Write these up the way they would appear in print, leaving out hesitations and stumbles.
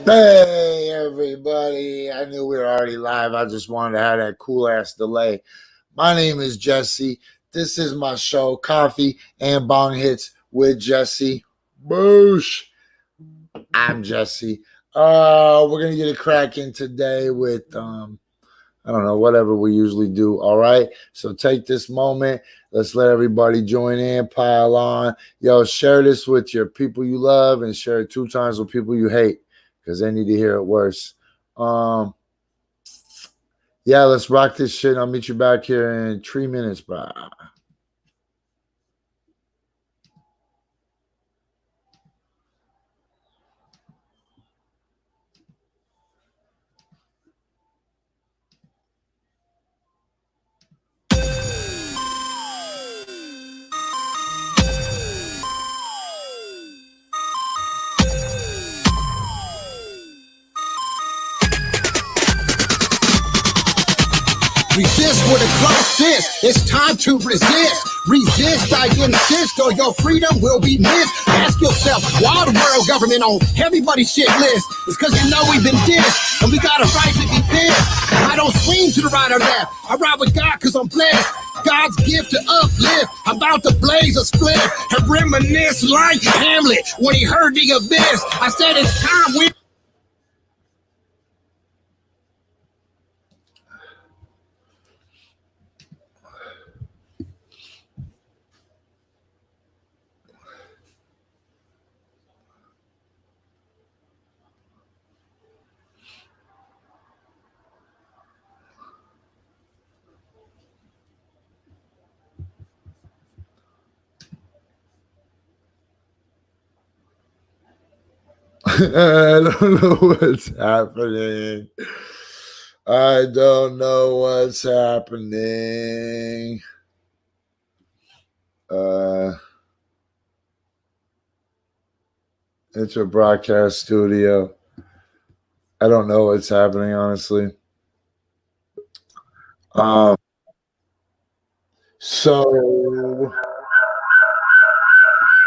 Hey everybody, I knew we were already live. I just wanted to have that cool ass delay. My name is Jesse. This is my show, Coffee and Bong Hits with Jessie. Boosh. I'm Jesse. We're gonna get a cracking today with I don't know, whatever we usually do. All right. So take this moment. Let's let everybody join in, pile on. Yo, share this with your people you love and share it 2 times with people you hate because they need to hear it worse. Yeah, let's rock this shit. I'll meet you back here in 3 minutes, bro. Resist with a close fist. It's time to resist. Resist, I insist, or your freedom will be missed. Ask yourself, why the world government on everybody's shit list? It's cause you know we've been dissed, and we got a right to be pissed. I don't swing to the right or left. I ride with God cause I'm blessed. God's gift to uplift. I'm about to blaze a split and reminisce like Hamlet when he heard the abyss. I said it's time we... I don't know what's happening. I don't know what's happening. It's a broadcast studio. I don't know what's happening, honestly. So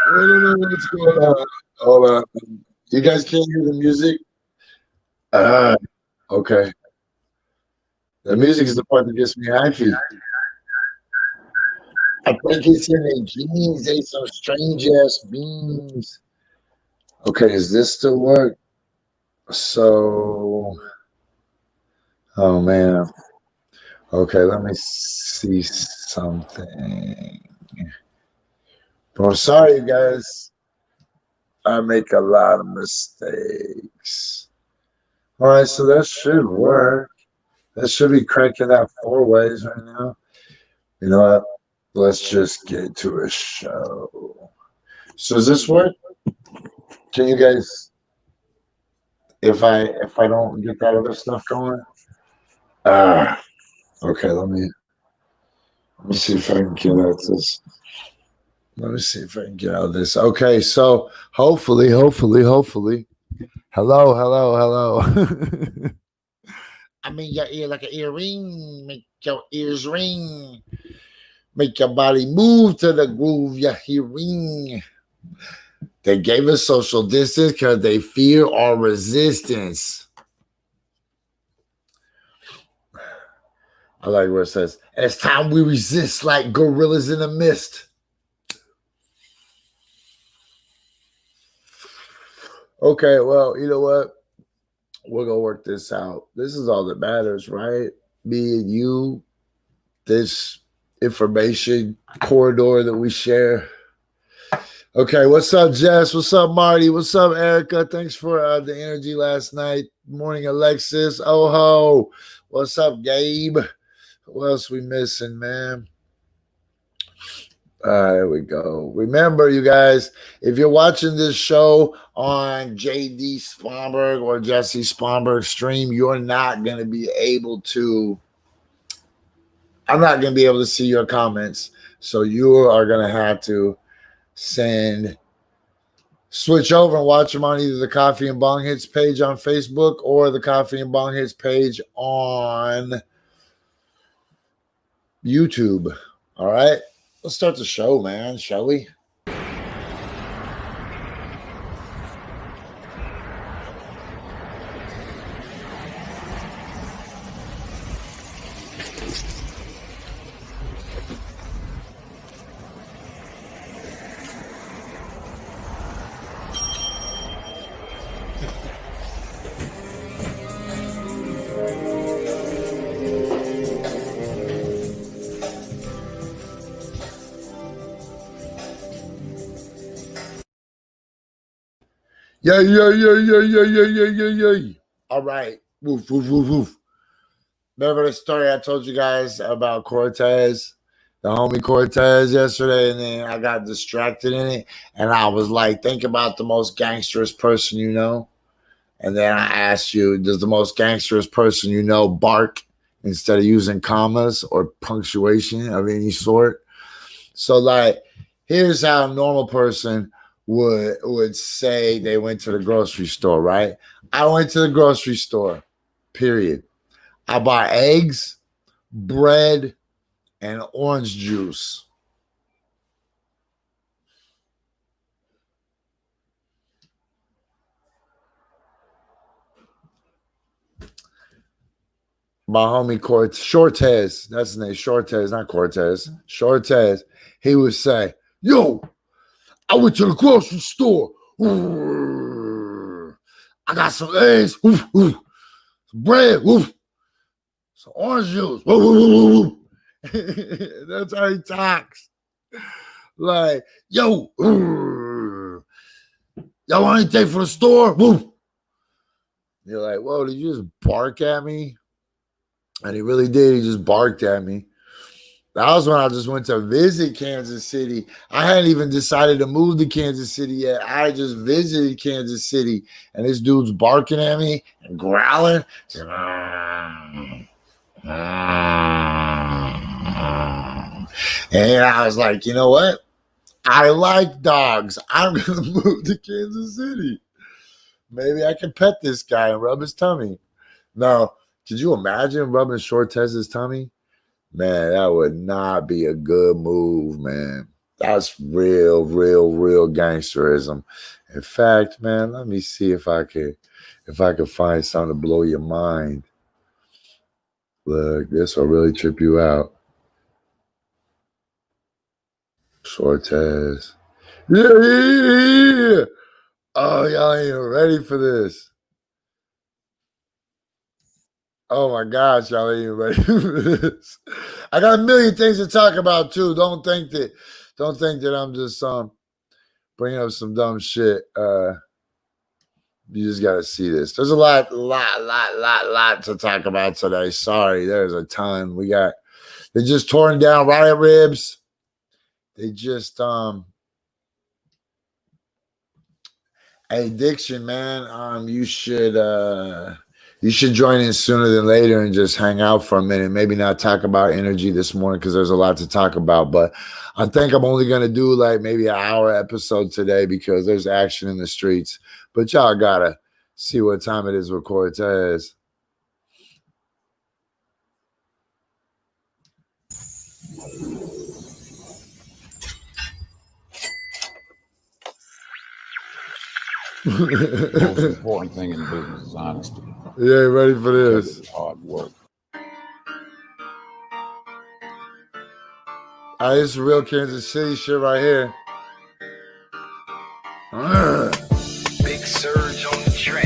I don't know what's going on. Hold on. You guys can't hear the music? Okay. The music is the part that gets me happy. I think it's in their jeans. They some strange ass beans. Okay, does this still work? So, oh man. Okay, let me see something. Well, sorry, you guys. I make a lot of mistakes. All right, so that should work. That should be cranking out 4 ways right now. You know what? Let's just get to a show. So does this work? Can you guys, if I don't get that other stuff going? Okay, let me see if I can get out this. Let me see if I can get out of this. Okay, so hopefully. Hello. I mean your ear like an earring. Make your ears ring. Make your body move to the groove you're hearing. They gave us social distance because they fear our resistance. I like where it says, it's time we resist like gorillas in the mist. Okay, well, you know what? We're going to work this out. This is all that matters, right? Me and you, this information corridor that we share. Okay, what's up, Jess? What's up, Marty? What's up, Erica? Thanks for the energy last night. Morning, Alexis. Oh ho. What's up, Gabe? What else we missing, man? There we go. Remember, you guys, if you're watching this show on JD Spomberg or Jesse Spomberg stream, you're not going to be able to, I'm not going to be able to see your comments. So you are going to have to switch over and watch them on either the Coffee and Bong Hits page on Facebook or the Coffee and Bong Hits page on YouTube. All right. Let's start the show, man. Shall we? Yeah. All right. Woof, woof, woof, woof. Remember the story I told you guys about Cortez, the homie Cortez yesterday, and then I got distracted in it, and I was like, think about the most gangsterous person you know. And then I asked you, does the most gangsterous person you know bark instead of using commas or punctuation of any sort? So, like, here's how a normal person would say they went to the grocery store, right? I went to the grocery store, period. I bought eggs, bread, and orange juice. My homie Shortez, that's his name, Shortez, not Cortez. Shortez, he would say, yo, I went to the grocery store. I got some eggs, some bread, some orange juice. That's how he talks. Like, yo, y'all want anything for the store? You're like, whoa, did you just bark at me? And he really did. He just barked at me. That was when I just went to visit Kansas City. I hadn't even decided to move to Kansas City yet. I just visited Kansas City, and this dude's barking at me and growling. And I was like, you know what? I like dogs. I'm going to move to Kansas City. Maybe I can pet this guy and rub his tummy. No, could you imagine rubbing Shortez's tummy? Man, that would not be a good move, man. That's real gangsterism. In fact, man, let me see if I could find something to blow your mind. Look, this will really trip you out. Shortez. Yeah. Oh, y'all ain't even ready for this. Oh my gosh, y'all ain't even ready for this. I got a million things to talk about too. Don't think that I'm just bringing up some dumb shit. You just gotta see this. There's a lot to talk about today. Sorry, there's a ton. They just torn down riot ribs. They just addiction, man. You should join in sooner than later and just hang out for a minute. Maybe not talk about energy this morning because there's a lot to talk about. But I think I'm only going to do like maybe an hour episode today because there's action in the streets. But y'all got to see what time it is with Cortez. The most important thing in business is honesty. Yeah, ready for this? It's hard work. This is real Kansas City shit right here. Big surge on the train.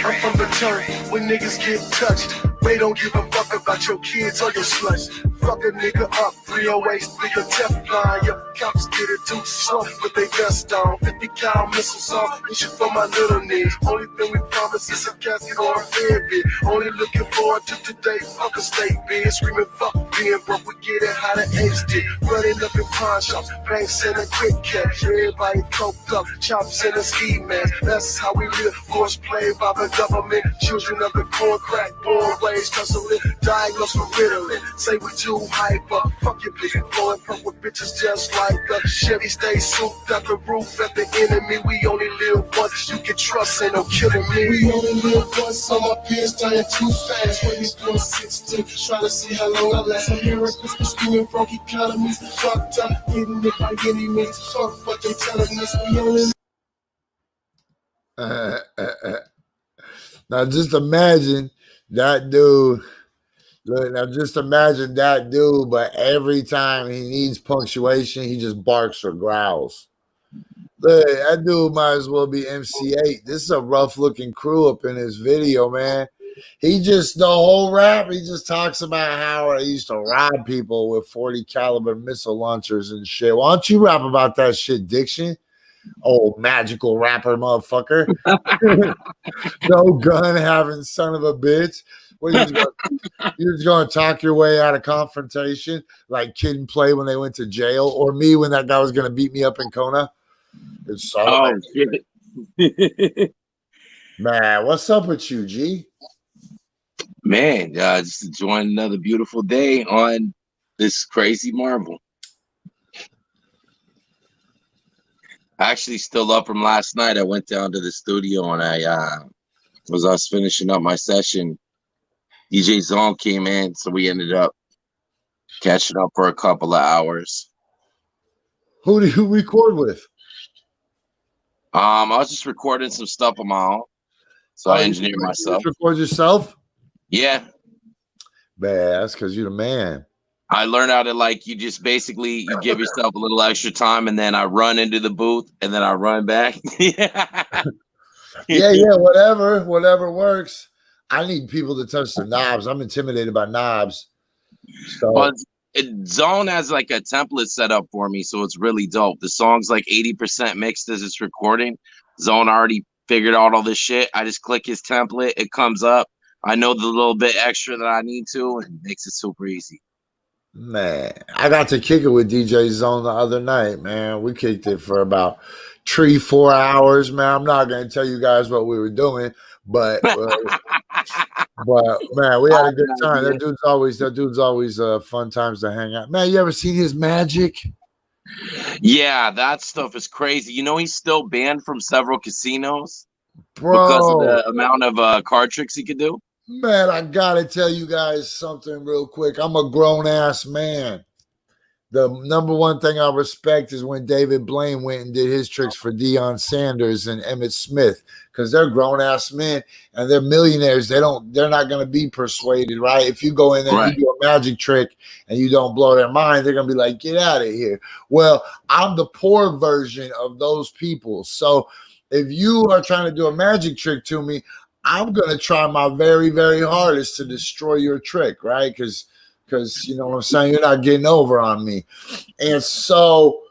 I'm from the turn when niggas get touched. They don't give a fuck about your kids or your sluts. Fuck a nigga up, 308, nigga Teflon. Your cops get it too slow with they vest on. 50 cal missiles on, issue for my little niggas. Only thing we promise is a casket or a fair bit. Only looking forward to today, fuck a state bid. Screaming fuck being broke, we get it how the A's did. Running up in pawn shops, banks in a quick cash. Everybody coked up, chops in a ski mask. That's how we live, force played by the government. Children of the corn crack, born raised hustling, diagnosed with Ritalin. Say we too hyper, fuck your bitch. Blowing pump with bitches just like us. Chevy stay souped out the roof at the enemy. We only live once, you can trust, ain't no killing me. We only live once, so my peers dying too fast. When he's doing 16, trying to see how long I last. America's pursuing broke economies, fucked up, getting it by any means. Fuck what they telling us, we only Now just imagine that dude. Look, now just imagine that dude, but every time he needs punctuation, he just barks or growls. Look, that dude might as well be MC8. This is a rough looking crew up in this video, man. He just, the whole rap, he just talks about how he used to rob people with 40 caliber missile launchers and shit. Why don't you rap about that shit, Diction? old magical rapper motherfucker. No gun having son of a bitch. What you're just gonna talk your way out of confrontation like Kid and Play when they went to jail, or me when that guy was gonna beat me up in Kona. It's Oh shit. man, what's up with you, G? Man, just enjoying another beautiful day on this crazy marble. Actually, still up from last night. I went down to the studio and I was finishing up my session. DJ Zone came in, so we ended up catching up for a couple of hours. Who do you record with? I was just recording some stuff on my own, so I engineered myself. You record yourself? Yeah, Man, that's because you're the man. I learned how to you just basically you give yourself a little extra time, and then I run into the booth, and then I run back. yeah, whatever works. I need people to touch the knobs. I'm intimidated by knobs. So well, Zone has like a template set up for me, so it's really dope. The song's like 80% mixed as it's recording. Zone already figured out all this shit. I just click his template, it comes up. I know the little bit extra that I need to, and it makes it super easy. Man, I got to kick it with DJ Zone the other night, man. We kicked it for about 3-4 hours, man. I'm not going to tell you guys what we were doing, but man, we had a good time. That dude's always fun times to hang out. Man, you ever seen his magic? Yeah, that stuff is crazy. You know, he's still banned from several casinos, bro, because of the amount of card tricks he could do. Man, I gotta tell you guys something real quick. I'm a grown-ass man. The number one thing I respect is when David Blaine went and did his tricks for Deion Sanders and Emmitt Smith, because they're grown-ass men and they're millionaires. They're not gonna be persuaded, right? If you go in there and you do a magic trick and you don't blow their mind, they're gonna be like, get out of here. Well, I'm the poor version of those people. So if you are trying to do a magic trick to me, I'm going to try my very, very hardest to destroy your trick, right? Because you know what I'm saying? You're not getting over on me. And so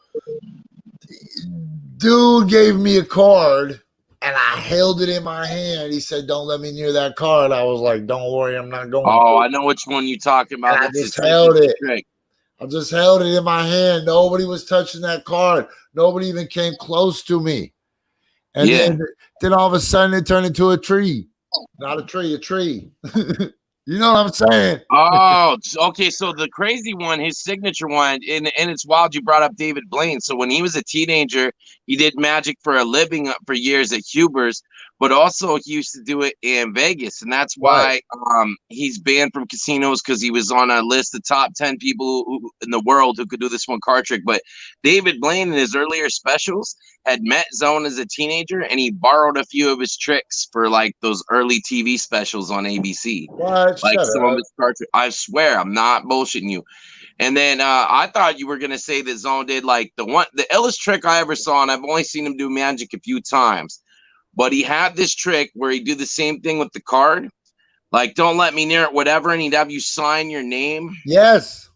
dude gave me a card and I held it in my hand. He said, don't let me near that card. I was like, don't worry, I'm not going. Oh, I know which one you're talking about. I just held it. I just held it in my hand. Nobody was touching that card. Nobody even came close to me. And then all of a sudden it turned into a tree. Not a tree, a tree. You know what I'm saying? Oh, okay. So the crazy one, his signature one, and it's wild you brought up David Blaine. So when he was a teenager, he did magic for a living for years at Huber's, but also he used to do it in Vegas. And that's why he's banned from casinos, because he was on a list of top 10 people in the world who could do this one card trick. But David Blaine in his earlier specials had met Zone as a teenager, and he borrowed a few of his tricks for like those early TV specials on ABC. What? Like some of his card tricks. I swear, I'm not bullshitting you. And then I thought you were gonna say that Zone did like the illest trick I ever saw, and I've only seen him do magic a few times. But he had this trick where he'd do the same thing with the card, like don't let me near it, whatever, and he'd have you sign your name. Yes.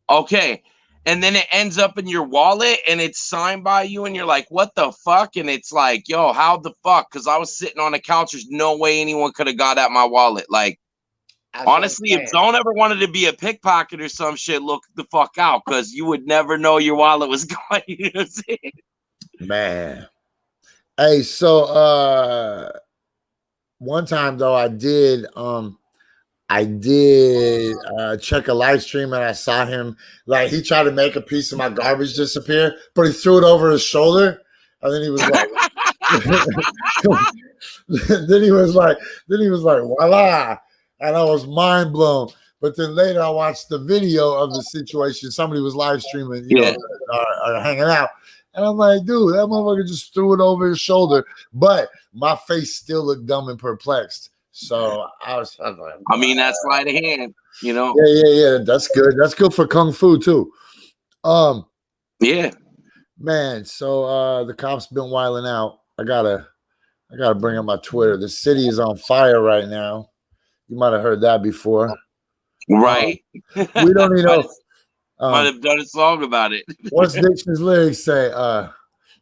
Okay. And then it ends up in your wallet and it's signed by you, and you're like, what the fuck? And it's like, yo, how the fuck? Because I was sitting on the couch. There's no way anyone could have got at my wallet. Like, honestly, if Zone ever wanted to be a pickpocket or some shit, look the fuck out, because you would never know your wallet was gone. You know what I'm saying? Man. Hey, so one time though, I did check a live stream and I saw him, like, he tried to make a piece of my garbage disappear, but he threw it over his shoulder, and then he was like then he was like voila, and I was mind blown. But then later I watched the video of the situation. Somebody was live streaming, you know, or hanging out. And I'm like, dude, that motherfucker just threw it over his shoulder. But my face still looked dumb and perplexed. So I was like, I mean, that's sleight of hand, you know? Yeah. That's good. That's good for Kung Fu too. Yeah. Man, so the cops been wilding out. I gotta bring up my Twitter. The city is on fire right now. You might have heard that before. Right. We don't even know. Might have done a song about it. What's Dixon's lyrics say?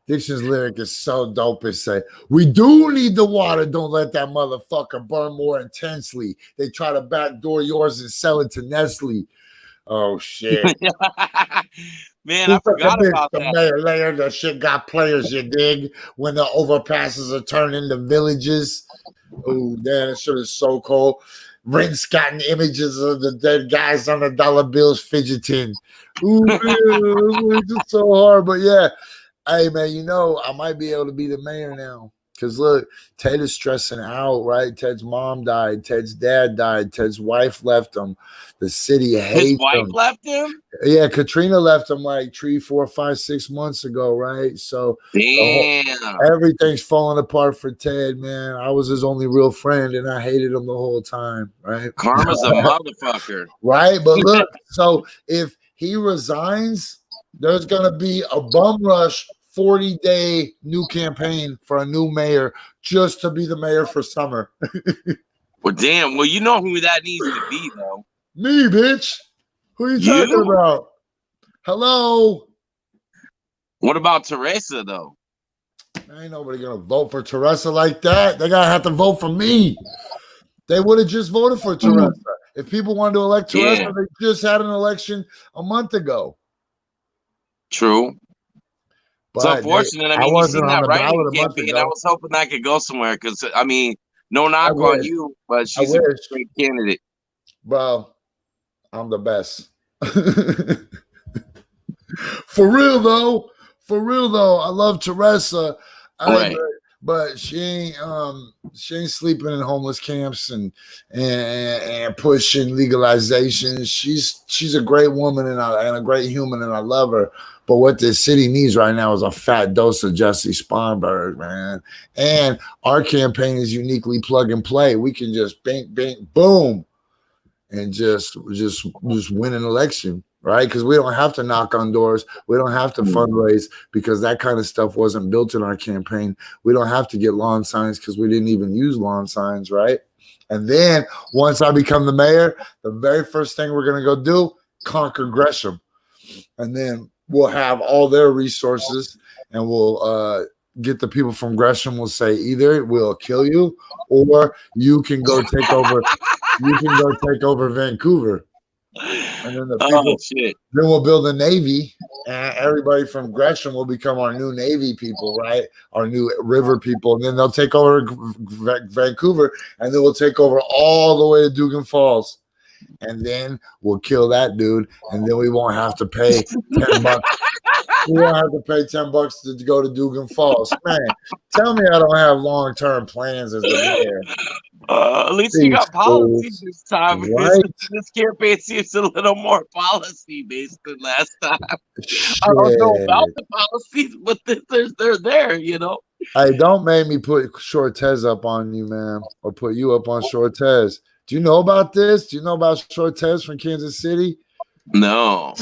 Dixon's lyric is so dope. It say, "We do need the water. Don't let that motherfucker burn more intensely. They try to backdoor yours and sell it to Nestle." Oh shit. Man, I forgot about The that. mayor layer, the shit got players, you dig? When the overpasses are turned into villages. Oh, damn, that shit is so cold. Rince gotten images of the dead guys on the dollar bills fidgeting. Ooh, man, it's just so hard. But yeah, hey, man, you know, I might be able to be the mayor now. Because look, Ted is stressing out, right? Ted's mom died. Ted's dad died. Ted's wife left him. The city hates His wife him. left him? Yeah, Katrina left him like 3, 4, 5, 6 months ago, right? So Damn. everything's falling apart for Ted, man. I was his only real friend, and I hated him the whole time, right? Karma's a motherfucker. Right? But look, so if he resigns, there's going to be a bum rush 40-day new campaign for a new mayor just to be the mayor for summer. Well, damn. Well, you know who that needs to be, though. Me, bitch. Who are you talking You? about? Hello? What about Teresa, though? Ain't nobody gonna vote for Teresa like that. They gotta have to vote for me. They would have just voted for Teresa. If people wanted to elect Teresa, Yeah. they just had an election a month ago. True. It's But unfortunate. I I mean, you wasn't seen on that the writing ballot a month campaign. I ago. was hoping that could go somewhere because, I mean, no knock wish. on you, but I she's a wish. great candidate. Bro, I'm the best. For real though, I love Teresa. Right. But she ain't sleeping in homeless camps and pushing legalization. She's a great woman and a great human, and I love her. But what this city needs right now is a fat dose of Jessie Sponberg, man. And our campaign is uniquely plug and play. We can just bing, bing, boom, and just win an election, right? Because we don't have to knock on doors. We don't have to fundraise because that kind of stuff wasn't built in our campaign. We don't have to get lawn signs because we didn't even use lawn signs, right? And then once I become the mayor, the very first thing we're going to go do, conquer Gresham. And then we'll have all their resources and we'll get the people from Gresham will say either we'll kill you or you can go take over. You can go take over Vancouver. And then the people, shit. then we'll build a navy, and everybody from Gresham will become our new navy people, right? Our new river people, and then they'll take over Vancouver, and then we'll take over all the way to Dugan Falls, and then we'll kill that dude, and then we won't have to pay $10. We won't have to pay $10 to go to Dugan Falls. Man, tell me I don't have long-term plans as the mayor. At least you got policies this time. Right? This campaign seems a little more policy based than last time. Shit. I don't know about the policies, but they're there, you know. Hey, don't make me put Shortez up on you, man, or put you up on Shortez. Do you know about this? Do you know about Shortez from Kansas City? No.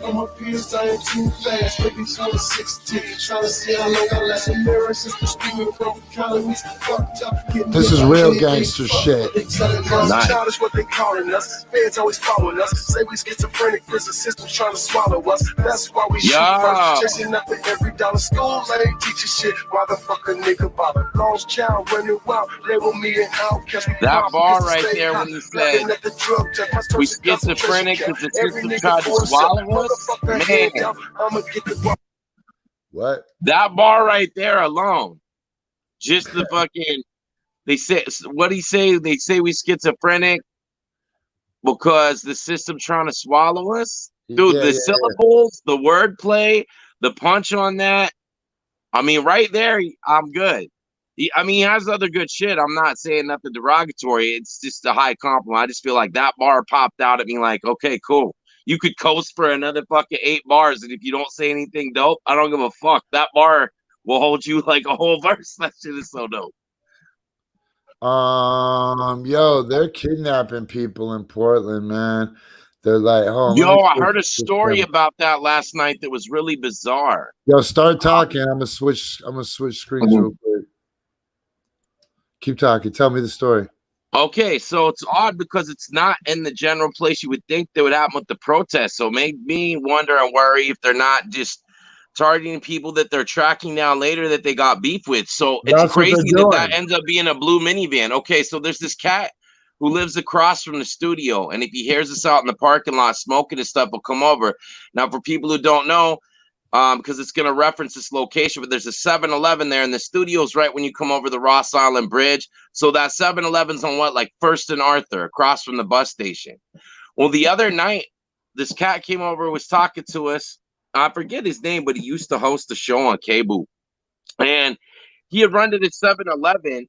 On my peers, I am too fast, making sure it's 16. Trying to see how long I last in mirror since the streaming from economies. Fucked up. This is real gangster shit. They telling us childish what they calling us. Feds always following us. Say we schizophrenic, prison system trying to swallow us. That's why we shoot first. Chasing after every dollar. School ain't teaching shit. Why the fuck a nigga bother? Lost child running wild. Label me an outcast. That bar right there when he said we schizophrenic because the system tried to swallow us. Man. What? That bar right there alone. Just the fucking, they say, what do you say? They say we schizophrenic because the system trying to swallow us. Dude, the syllables, the wordplay, the punch on that. I mean, right there, I'm good. I mean, he has other good shit. I'm not saying nothing derogatory. It's just a high compliment. I just feel like that bar popped out at me like, okay, cool. You could coast for another fucking 8 bars, and if you don't say anything dope, I don't give a fuck. That bar will hold you like a whole verse. That shit is so dope. Yo, they're kidnapping people in Portland, man. They're like, oh, yo, I heard a story about that last night that was really bizarre. Yo, start talking. I'm gonna switch screens real quick. Keep talking. Tell me the story. Okay, so it's odd because it's not in the general place you would think that would happen with the protests. So it made me wonder and worry if they're not just targeting people that they're tracking down later that they got beef with. So it's That's what they're crazy that doing. ends up being a blue minivan. Okay, so there's this cat who lives across from the studio, and if he hears us out in the parking lot smoking and stuff, will come over. Now, for people who don't know, because it's going to reference this location, but there's a 7-Eleven there, and the studio's right when you come over the Ross Island Bridge. So that 7-Eleven's on what, like First and Arthur, across from the bus station. Well, the other night, this cat came over, was talking to us. I forget his name, but he used to host a show on cable. And he had run to the 7-Eleven,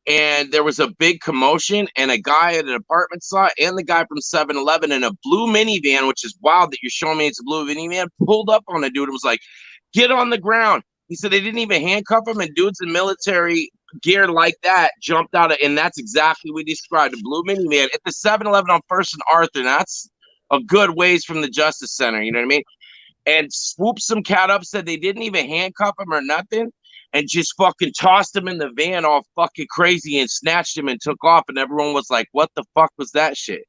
and there was a big commotion, and a guy at an apartment saw it, and the guy from 7-Eleven in a blue minivan, which is wild that you're showing me it's a blue minivan, pulled up on a dude and was like, get on the ground. He said they didn't even handcuff him, and dudes in military gear like that jumped out of, and that's exactly what we described, a blue minivan at the 7-Eleven on First and Arthur. And that's a good ways from the Justice Center, you know what I mean? And swooped some cat up, said they didn't even handcuff him or nothing, and just fucking tossed him in the van all fucking crazy and snatched him and took off. And everyone was like, what the fuck was that shit?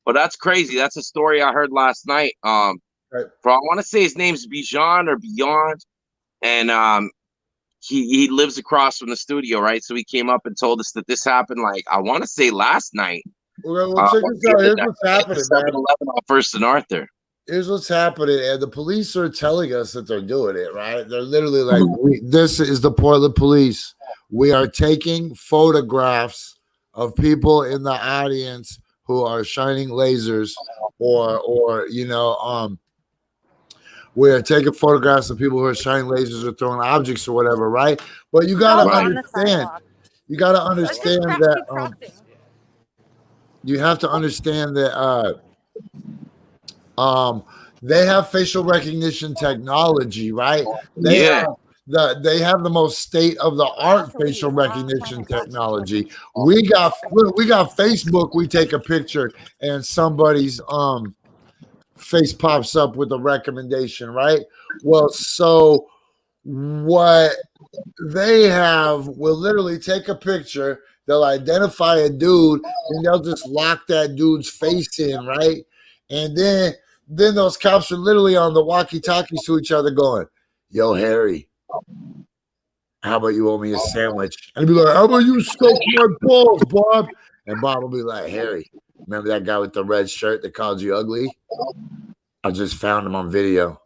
But that's crazy. That's a story I heard last night. Right. I want to say his name's Bijan or Beyond. And he lives across from the studio, right? So he came up and told us that this happened, like, I want to say last night. Well, check this out. Here's what's happening, man. 7-Eleven on First and Arthur. Here's what's happening, and the police are telling us that they're doing it, right? They're literally like, this is the Portland police. We are taking photographs of people in the audience who are shining lasers, or you know, we are taking photographs of people who are shining lasers or throwing objects or whatever, right? But you gotta understand, that you have to understand that they have facial recognition technology, right? They have the most state-of-the-art facial recognition technology. We got Facebook. We take a picture and somebody's face pops up with a recommendation, right? Well, so what they have will literally take a picture, they'll identify a dude, and they'll just lock that dude's face in, right? And then those cops are literally on the walkie-talkies to each other going, yo, Harry, how about you owe me a sandwich? And he'll be like, how about you soak my balls, Bob? And Bob will be like, Harry, remember that guy with the red shirt that called you ugly? I just found him on video.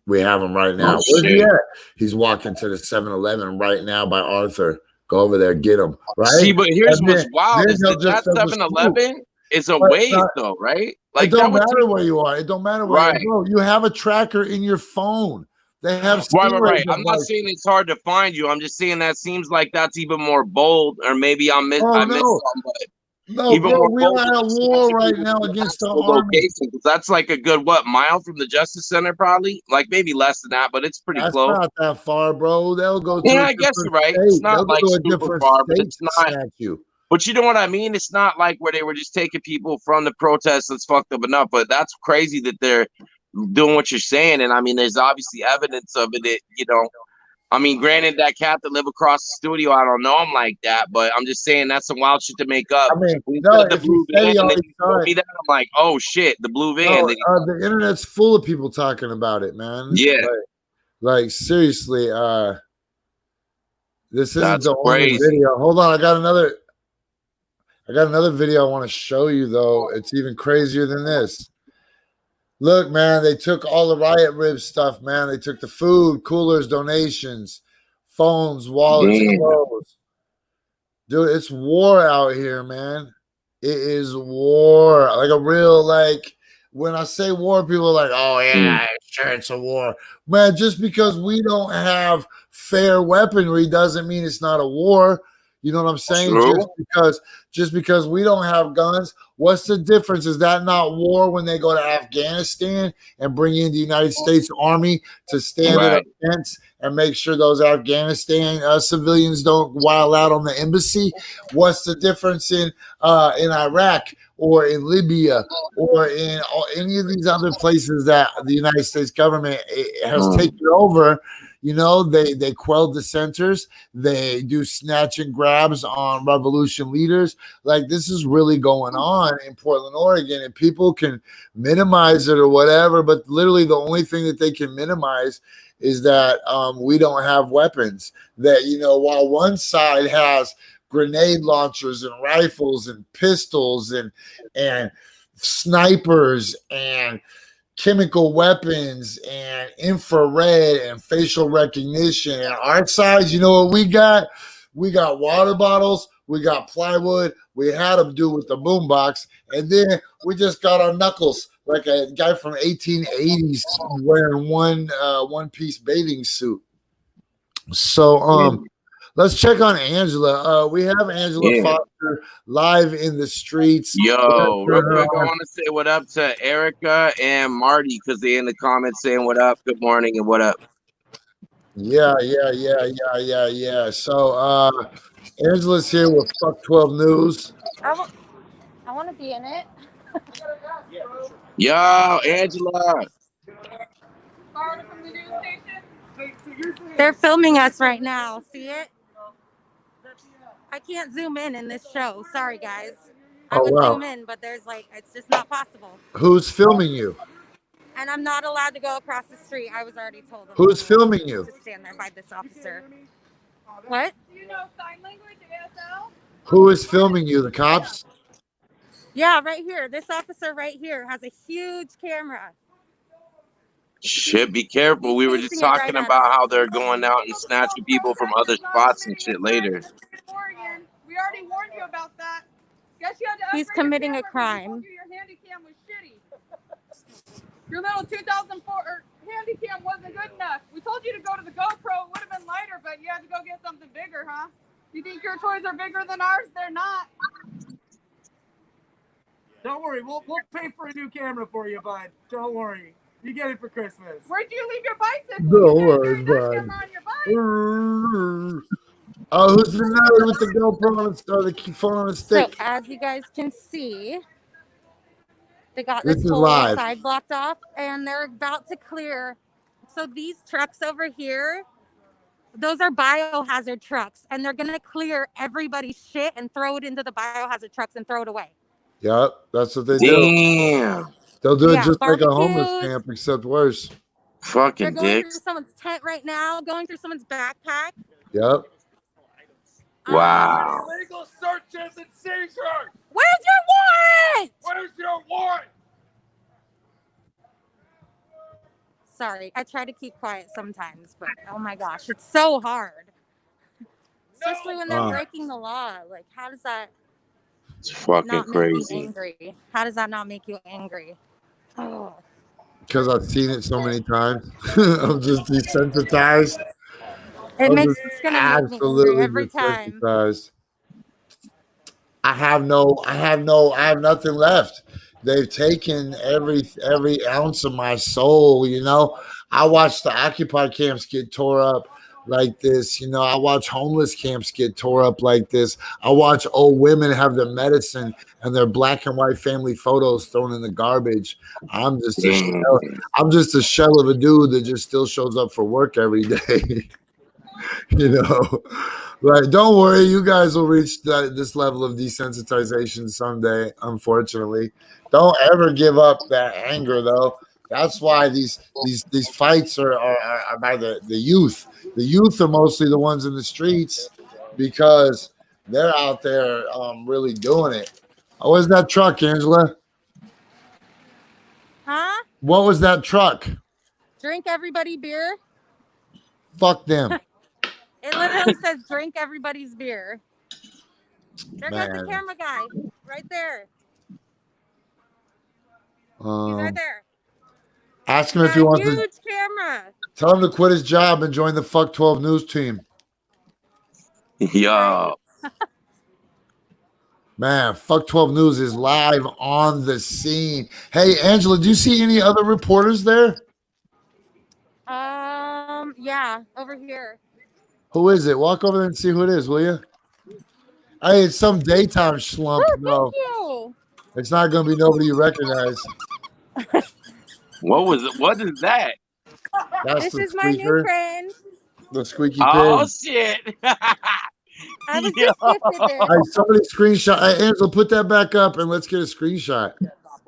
We have him right now. Where's he at? He's walking to the 7-Eleven right now by Arthur. Go over there, get him, right? See, but here's what's wild is that 7-Eleven is a ways, though, right? Like, it don't matter where you are. It don't matter where you go. You have a tracker in your phone. They have right. I'm not saying it's hard to find you. I'm just saying that seems like that's even more bold, or maybe I missed somebody. No, bro, we are at war right now against the army. That's like a good mile from the Justice Center, probably, like maybe less than that, but it's pretty close. Not that far, bro. They'll go. To I guess you're right. It's not like super far, but it's not. But you know what I mean? It's not like where they were just taking people from the protests that's fucked up enough. But that's crazy that they're doing what you're saying. And I mean, there's obviously evidence of it. You know, I mean, granted, that cat that live across the studio, I don't know him like that, but I'm just saying that's some wild shit to make up. I mean, the blue van, I'm like, oh shit, the blue van. The internet's full of people talking about it, man. Yeah, like seriously, this isn't the only video. Hold on, I got another video I want to show you, though. It's even crazier than this. Look, man, they took all the riot rib stuff, man. They took the food, coolers, donations, phones, wallets, clothes. Dude, it's war out here, man. It is war. Like a real, like, when I say war, people are like, oh, yeah, sure, it's a war. Man, just because we don't have fair weaponry doesn't mean it's not a war. You know what I'm saying? Just because we don't have guns, what's the difference? Is that not war when they go to Afghanistan and bring in the United States Army to stand at a fence and make sure those Afghanistan civilians don't wild out on the embassy? What's the difference in Iraq or in Libya or in any of these other places that the United States government has taken over? You know, they quell dissenters. They do snatch and grabs on revolution leaders. Like, this is really going on in Portland, Oregon, and people can minimize it or whatever. But literally, the only thing that they can minimize is that we don't have weapons. That, you know, while one side has grenade launchers and rifles and pistols and snipers and chemical weapons and infrared and facial recognition, and our side, you know what we got? We got water bottles, we got plywood, we had them do with the boombox, and then we just got our knuckles like a guy from 1880s wearing one piece bathing suit. So let's check on Angela. We have Angela Foster live in the streets. Yo, real quick, I want to say what up to Erica and Marty because they in the comments saying what up, good morning, and what up. Yeah. So Angela's here with Fuck 12 News. I want to be in it. Yo, Angela. They're filming us right now. See it? I can't zoom in this show. Sorry, guys. I would zoom in, but there's like, it's just not possible. Who's filming you? And I'm not allowed to go across the street. I was already told them. Who's filming you? To stand there by this officer. What? Do you know sign language, ASL? Who is filming you? The cops? Yeah, right here. This officer right here has a huge camera. Shit, be careful. We were just talking about how they're going out and snatching people from other spots and shit later. We already warned you about that. Guess you had to He's committing a crime. Your handy cam was shitty. Your little 2004 handy cam wasn't good enough. We told you to go to the GoPro. It would have been lighter, but you had to go get something bigger, huh? You think your toys are bigger than ours? They're not. Don't worry, we'll pay for a new camera for you, bud. Don't worry. You get it for Christmas. Where'd you leave your bicycle? Don't worry, bud. Oh, who's the nerd with the GoPro or the phone on the stick? So, as you guys can see, they got this whole side blocked off, and they're about to clear. So these trucks over here, those are biohazard trucks, and they're going to clear everybody's shit and throw it into the biohazard trucks and throw it away. Yep, that's what they do. Damn. They'll do it just like a homeless camp, except worse. Fucking dicks. They're going through someone's tent right now, going through someone's backpack. Yep. Wow. Illegal searches and seizures. Where's your warrant? Where's your warrant? Sorry, I try to keep quiet sometimes, but oh my gosh, it's so hard. Especially when they're breaking the law. Like, how does that It's fucking crazy. Angry? How does that not make you angry? Oh. Because I've seen it so many times. I'm just desensitized. It's gonna make me angry every time. I have nothing left. They've taken every ounce of my soul, you know. I watched the Occupy camps get tore up like this, you know. I watch homeless camps get tore up like this. I watch old women have their medicine and their black and white family photos thrown in the garbage. I'm just a shell of a dude that just still shows up for work every day. You know, like, don't worry, you guys will reach this level of desensitization someday. Unfortunately, don't ever give up that anger, though. That's why these fights are by the youth. The youth are mostly the ones in the streets because they're out there really doing it. Oh, where's that truck, Angela? Huh? What was that truck? Drink everybody beer. Fuck them. It literally says drink everybody's beer. There goes the camera guy. Right there. He's right there. Ask him if he wants to. Huge camera. Tell him to quit his job and join the Fuck 12 News team. Yo. Man, Fuck 12 News is live on the scene. Hey, Angela, do you see any other reporters there? Yeah, over here. Who is it? Walk over there and see who it is, will you? Hey, it's some daytime slump. Oh, thank you. It's not going to be nobody you recognize. What was it? What is that? That's this is my new friend. The squeaky pig. Oh shit! I was just gifted this. Hey, somebody screenshot. Hey, Angela, put that back up and let's get a screenshot.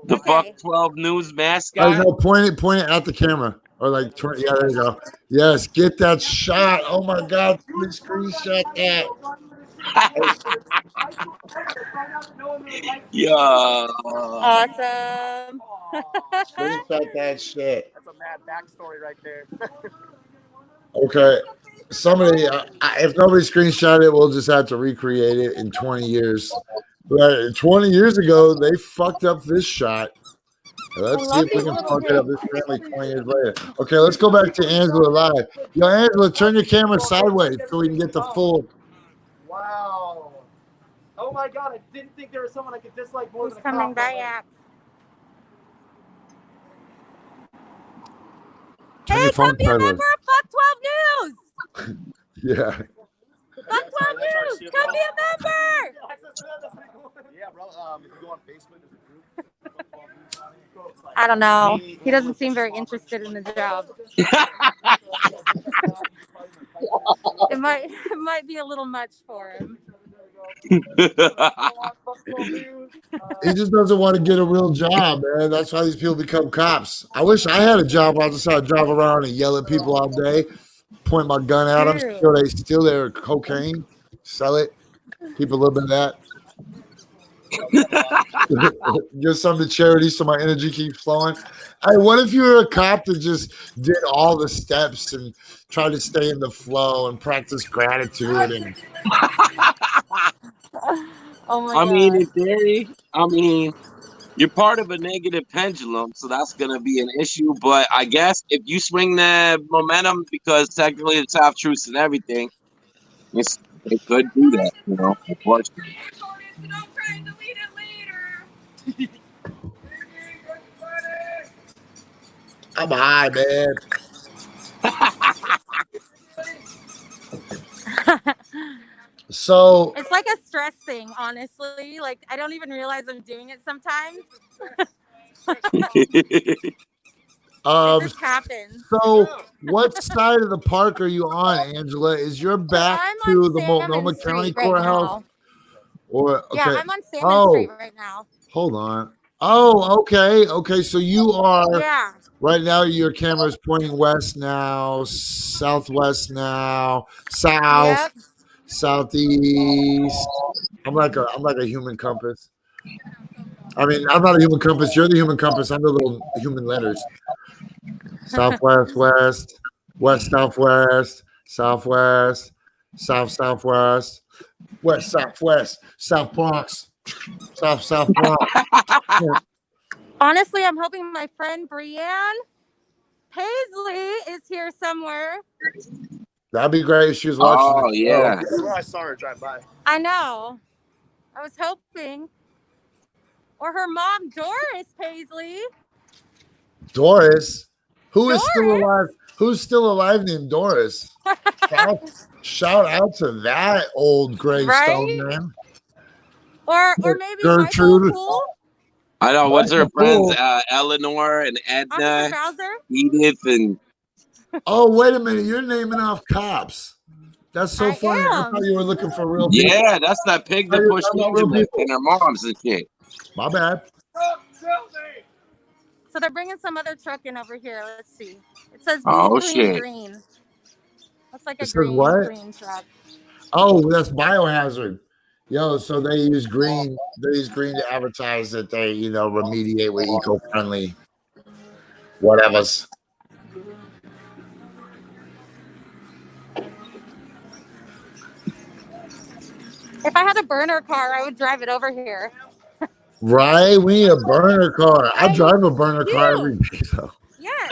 The Okay. Fuck 12 News Hey, mascot. no, point it at the camera. Or like, yeah, there you go. Yes, get that shot. Oh my God, please screenshot that. Yeah. Awesome. Screenshot that shit. That's a mad backstory right there. Okay. Somebody, if nobody screenshot it, we'll just have to recreate it in 20 years. But 20 years ago, they fucked up this shot. Let's see if we can fuck it up this family 20 years later. Okay, let's go back to Angela live. Yo, Angela, turn your camera sideways so we can get the full. Wow. Oh my God, I didn't think there was someone I could dislike more Who's than a coming cop. back? Turn Hey, your phone come be a sideways. member of Fuck 12 News. Yeah. Fuck 12 News. Come be a member. Yeah, bro. If you go on Facebook, there's a group. I don't know. He doesn't seem very interested in the job. It might be a little much for him. He just doesn't want to get a real job, man. That's why these people become cops. I wish I had a job where I just had to drive around and yell at people all day, point my gun at them, steal their cocaine, sell it, keep a little bit of that. Give some to charity so my energy keeps flowing. Hey, what if you were a cop that just did all the steps and tried to stay in the flow and practice gratitude? And Oh my I God. mean, in theory, you're part of a negative pendulum, so that's gonna be an issue. But I guess if you swing the momentum, because technically it's half truths and everything, it could do that, unfortunately. I'm high, man. So it's like a stress thing, honestly. Like I don't even realize I'm doing it sometimes. It just happens. So what side of the park are you on, Angela? Is your back to the Multnomah County Courthouse? Or okay. Yeah, I'm on Salmon Street right now. Hold on. Oh, okay. Okay, so you are right now your camera is pointing west now, southwest now, south, southeast. I'm like a human compass. I mean, I'm not a human compass. You're the human compass. I'm the little human letters. Southwest, west, west, southwest, southwest, south, southwest, west, southwest, South Bronx, South Bronx. Honestly, I'm hoping my friend Brianne Paisley is here somewhere. That'd be great if she was watching. Oh, yeah. That's where I saw her drive by. I know. I was hoping. Or her mom, Doris Paisley. Doris? Who is still alive? Who's still alive named Doris? Shout out to that old gravestone, man. Or maybe Gertrude. Michael. I know. What's her friends? Eleanor and Edna, Edith, and. Oh, wait a minute! You're naming off cops. That's so funny. I thought you were looking for real people. Yeah, that's that pig that pushed me and her moms and shit. My bad. So they're bringing some other truck in over here. Let's see. It says green. Looks like a green truck. Oh, that's biohazard. Yo, so they use green. They use green to advertise that they, remediate with eco-friendly whatevers. If I had a burner car, I would drive it over here. Right? We need a burner car. I drive a burner car every day, though. Yeah.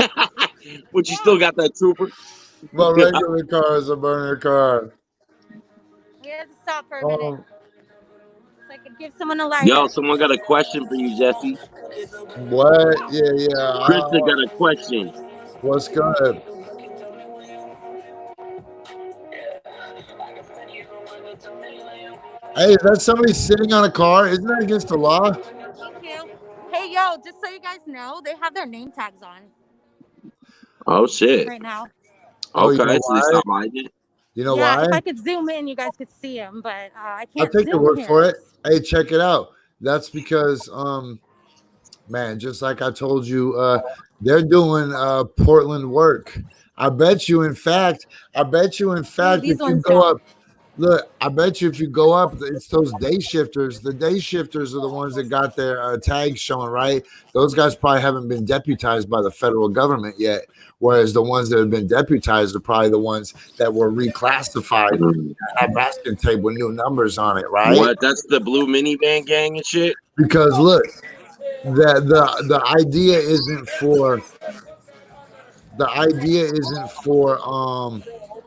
But you still got that trooper? My regular car is a burner car. We had to stop for a minute. So I could give someone a light. Yo, someone got a question for you, Jessie. What? Yeah. Krista got a question. What's good? Hey, is that somebody sitting on a car? Isn't that against the law? Thank you. Hey, yo, just so you guys know, they have their name tags on. Oh, shit. Right now. Oh, you Okay, know at least why? I like it. You know Yeah, why? if I could zoom in, you guys could see him, but I I'll can't take your zoom word for here. it. Hey, check it out. That's because, man, just like I told you, they're doing Portland work. I bet you, in fact, Ooh, these if you ones go don't. up, look, I bet you if you go up, it's those day shifters. The day shifters are the ones that got their tags showing, right? Those guys probably haven't been deputized by the federal government yet. Whereas the ones that have been deputized are probably the ones that were reclassified, Mm. have masking tape with new numbers on it, right? What? That's the blue minivan gang and shit. Because look, the idea isn't for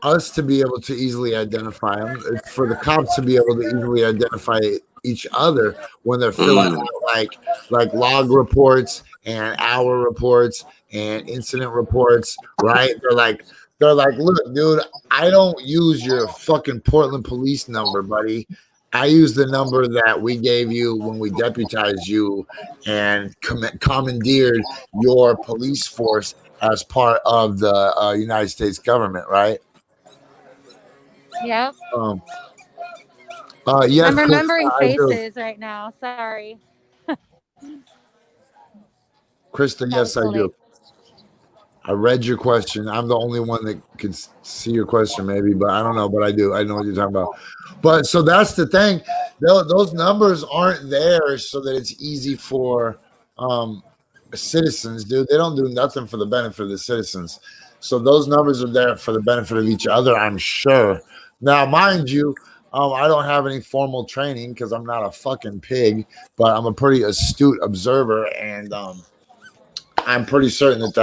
us to be able to easily identify them. It's for the cops to be able to easily identify each other when they're filling Mm. out like log reports and hour reports and incident reports, right? They're like, look, dude, I don't use your fucking Portland police number, buddy. I use the number that we gave you when we deputized you and commandeered your police force as part of the United States government, right? Yep. Yes, I'm Krista, remembering I do. faces right now. Sorry. Krista, That was yes, I so do. late. I read your question. I'm the only one that could see your question, maybe, but I don't know. But I do. I know what you're talking about. But so that's the thing. Those numbers aren't there so that it's easy for citizens, dude. They don't do nothing for the benefit of the citizens. So those numbers are there for the benefit of each other, I'm sure. Now, mind you, I don't have any formal training because I'm not a fucking pig, but I'm a pretty astute observer, and I'm pretty certain that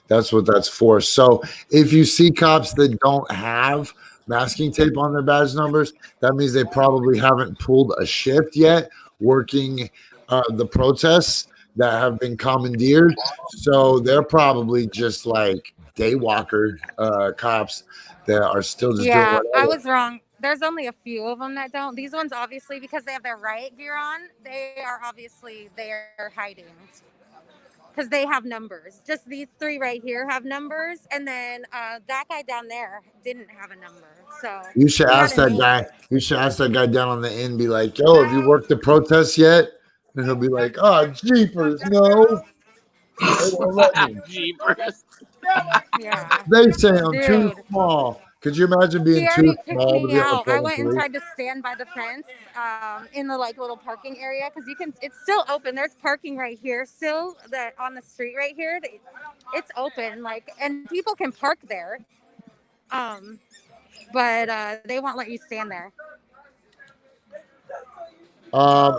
that's what that's for. So if you see cops that don't have masking tape on their badge numbers, that means they probably haven't pulled a shift yet working the protests that have been commandeered. So they're probably just like daywalker cops that are still just doing Yeah, I whatever. was wrong. There's only a few of them that don't. These ones, obviously, because they have their riot gear on, they are obviously they're hiding because they have numbers. Just these three right here have numbers, and then that guy down there didn't have a number. So You should he had ask a that name. guy. You should ask that guy down on the end. Be like, "Yo, have you worked the protest yet?" And he'll be like, "Oh, jeepers, no, they won't let me. Jeepers. Yeah, They say I'm too dude. small." Could you imagine He being too already kicked small to me be on the out. I Portland went and police? tried to stand by the fence in the like little parking area because you can. It's still open. There's parking right here still. That on the street right here. It's open. Like and people can park there. Um, but they won't let you stand there.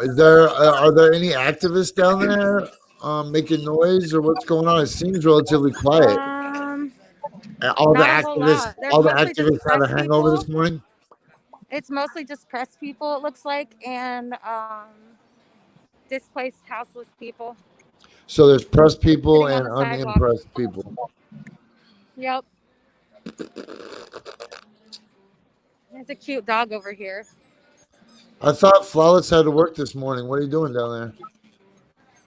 Is there are there any activists down there making noise or what's going on? It seems relatively quiet. Um, And Not a whole lot. There's all the mostly just activists had press a hangover people. this morning. It's mostly just press people. It looks like and displaced houseless people So there's press people sitting on and the sidewalk. unimpressed people. Yep. There's a cute dog over here. I thought Flawless had to work this morning. What are you doing down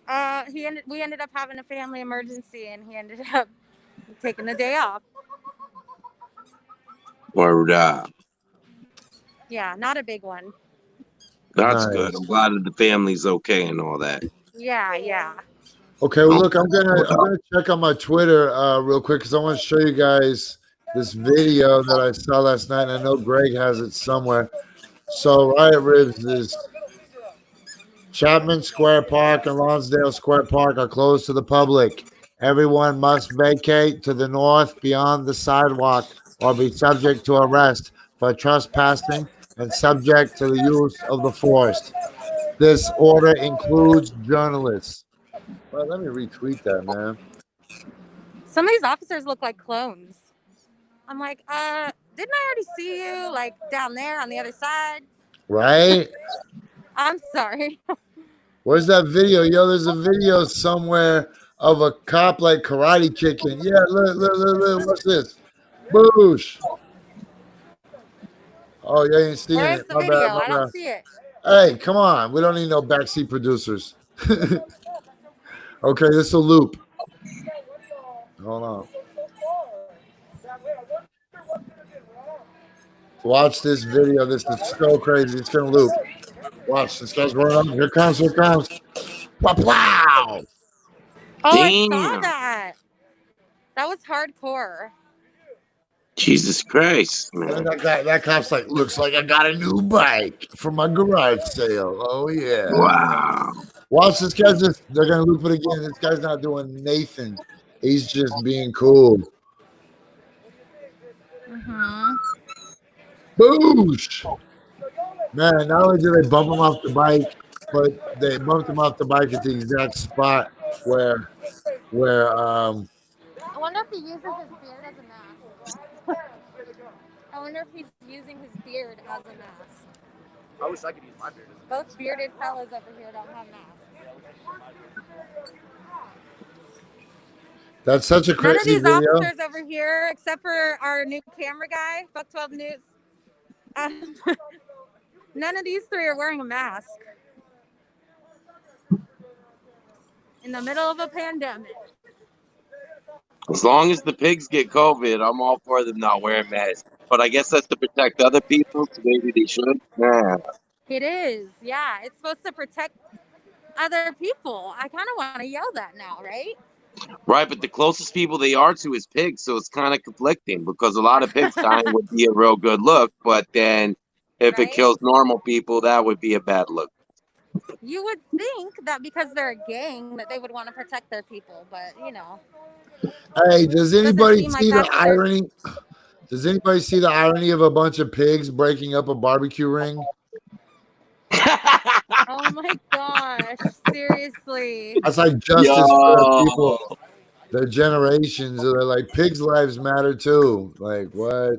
there? We ended up having a family emergency, and he ended up taking the day off. Or Yeah, not a big one. that's Nice. good. I'm glad that the family's okay and all that. Yeah. Okay, well, look, I'm gonna check on my Twitter real quick because I want to show you guys this video that I saw last night, and I know Greg has it somewhere. So Riot Ribs is Chapman Square Park and Lonsdale Square Park are closed to the public. Everyone must vacate to the north beyond the sidewalk or be subject to arrest for trespassing and subject to the use of the force. This order includes journalists. Well, let me retweet that, man. Some of these officers look like clones. I'm like, didn't I already see you like down there on the other side? Right? I'm sorry. Where's that video? Yo, there's a video somewhere of a cop like karate kicking. Yeah, look, what's this? Boosh. Oh, you ain't seeing Where's it. the My video? bad. I don't see it. Hey, come on. We don't need no backseat producers. Okay, this will loop. Hold on. Watch this video. This is so crazy. It's gonna loop. Watch, this guy's running up. Here comes. Wow! Oh, I Damn. saw that. That was hardcore. Jesus Christ, man. That cop's like, looks like I got a new bike for my garage sale. Oh yeah. Wow. Watch this guy's they're gonna loop it again. This guy's not doing Nathan. He's just being cool. Boosh! Man, not only did they bump him off the bike, but they bumped him off the bike at the exact spot where I wonder if he uses his beard as a mask. I wonder if he's using his beard as a mask. I wish I could use my beard. Both bearded fellas over here don't have masks. That's such a crazy None of these video. officers over here, except for our new camera guy, Buck 12 News. None of these three are wearing a mask. In the middle of a pandemic. As long as the pigs get COVID, I'm all for them not wearing masks. But I guess that's to protect other people, so maybe they should. Yeah. It is, yeah. It's supposed to protect other people. I kind of want to yell that now, right? Right, but the closest people they are to is pigs, so it's kind of conflicting because a lot of pigs dying would be a real good look, but then if it kills normal people, that would be a bad look. You would think that because they're a gang that they would want to protect their people, but you know. Hey, does anybody seem see like the that's their- irony? Does anybody see the irony of a bunch of pigs breaking up a barbecue ring? Oh my gosh, seriously. That's like justice for the people, the generations. They're like, pigs' lives matter too. Like, what?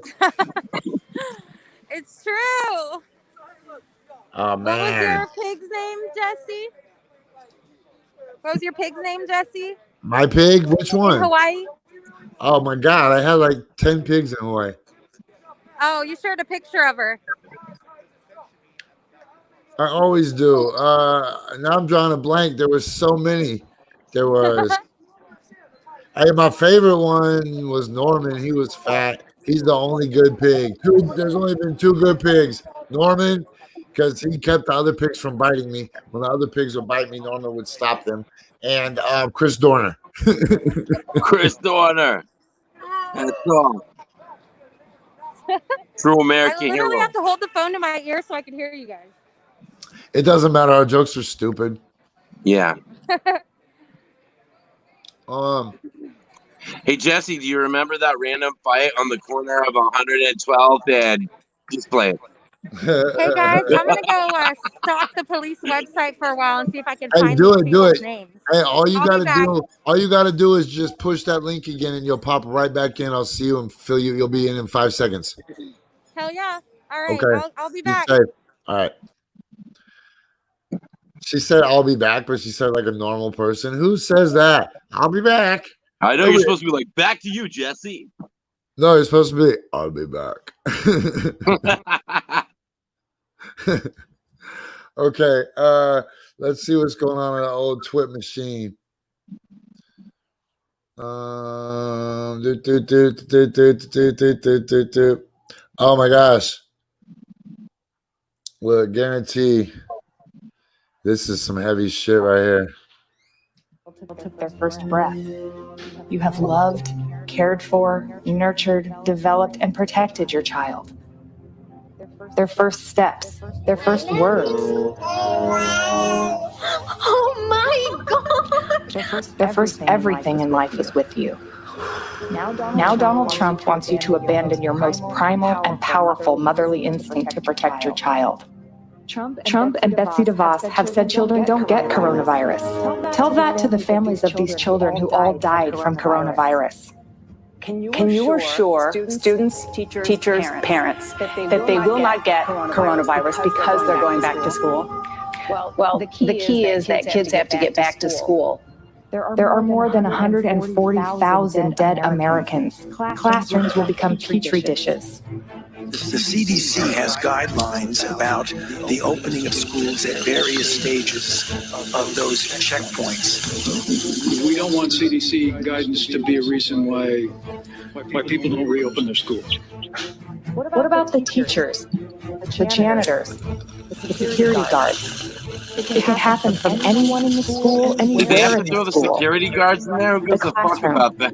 It's true. Oh, What was man. your pig's name, Jessie? What was your pig's name, Jessie? My pig? Which In one? Hawaii? Oh, my God. I had like 10 pigs in Hawaii. Oh, you shared a picture of her. I always do. Now I'm drawing a blank. There was so many. There was. Hey, my favorite one was Norman. He was fat. He's the only good pig. There's only been 2 good pigs. Norman, because he kept the other pigs from biting me. When the other pigs would bite me, Norman would stop them. And Chris Dorner. Chris Dorner. That's all. True American I literally hero. have to hold the phone to my ear so I can hear you guys. It doesn't matter. Our jokes are stupid. Yeah. Hey, Jesse, do you remember that random fight on the corner of 112 and just play it? Hey guys, I'm gonna go stalk the police website for a while and see if I can find do these it, people's do it. names. Hey, all you I'll be back. gotta do is just push that link again, and you'll pop right back in. I'll see you and fill you. You'll be in 5 seconds. Hell yeah! All right, Okay. I'll be Be back. safe. All right. She said, "I'll be back," but she said like a normal person. Who says that? I'll be back. I know you're supposed to be like, back to you, Jesse. No, you're supposed to be. I'll be back. Okay. Let's see what's going on in the old Twit machine. Oh my gosh. Look, guarantee this is some heavy shit right here. Took their first breath. You have loved, cared for, nurtured, developed, and protected your child. Their first steps, their first words. Oh my God! Their first everything in life is with you. Now Donald Trump wants you to abandon your most primal and powerful motherly instinct to protect your child. Trump and Betsy DeVos have said children don't get coronavirus. Tell that to the families of these children who all died from coronavirus. Can you assure students, teachers, parents that they will not get coronavirus because they're going back to school? Well, the key is that kids have to get back to school. There are more than 140,000 dead Americans. Classrooms will become petri dishes. The CDC has guidelines about the opening of schools at various stages of those checkpoints. We don't want CDC guidance to be a reason why people don't reopen their schools. What about the teachers, the janitors, the security guards? It could happen from anyone in the school, Did they have anywhere to in throw the the school. security guards in there? Who gives a fuck classroom, about them?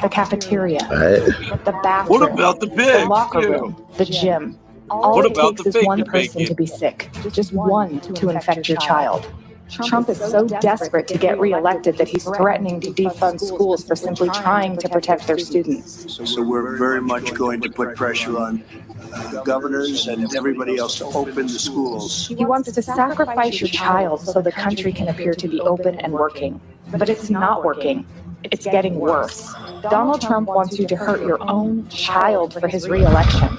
the cafeteria, Right. the bathroom, What about the the pigs? locker too? room, the gym. All What it about takes the is one bacon person to bacon? be sick, just one to infect your child. Trump is so desperate to get reelected that he's threatening to defund schools for simply trying to protect their students. So we're very much going to put pressure on governors and everybody else to open the schools. He wants to sacrifice your child so the country can appear to be open and working. But it's not working. It's getting worse. Donald Trump wants you to hurt your own child for his reelection.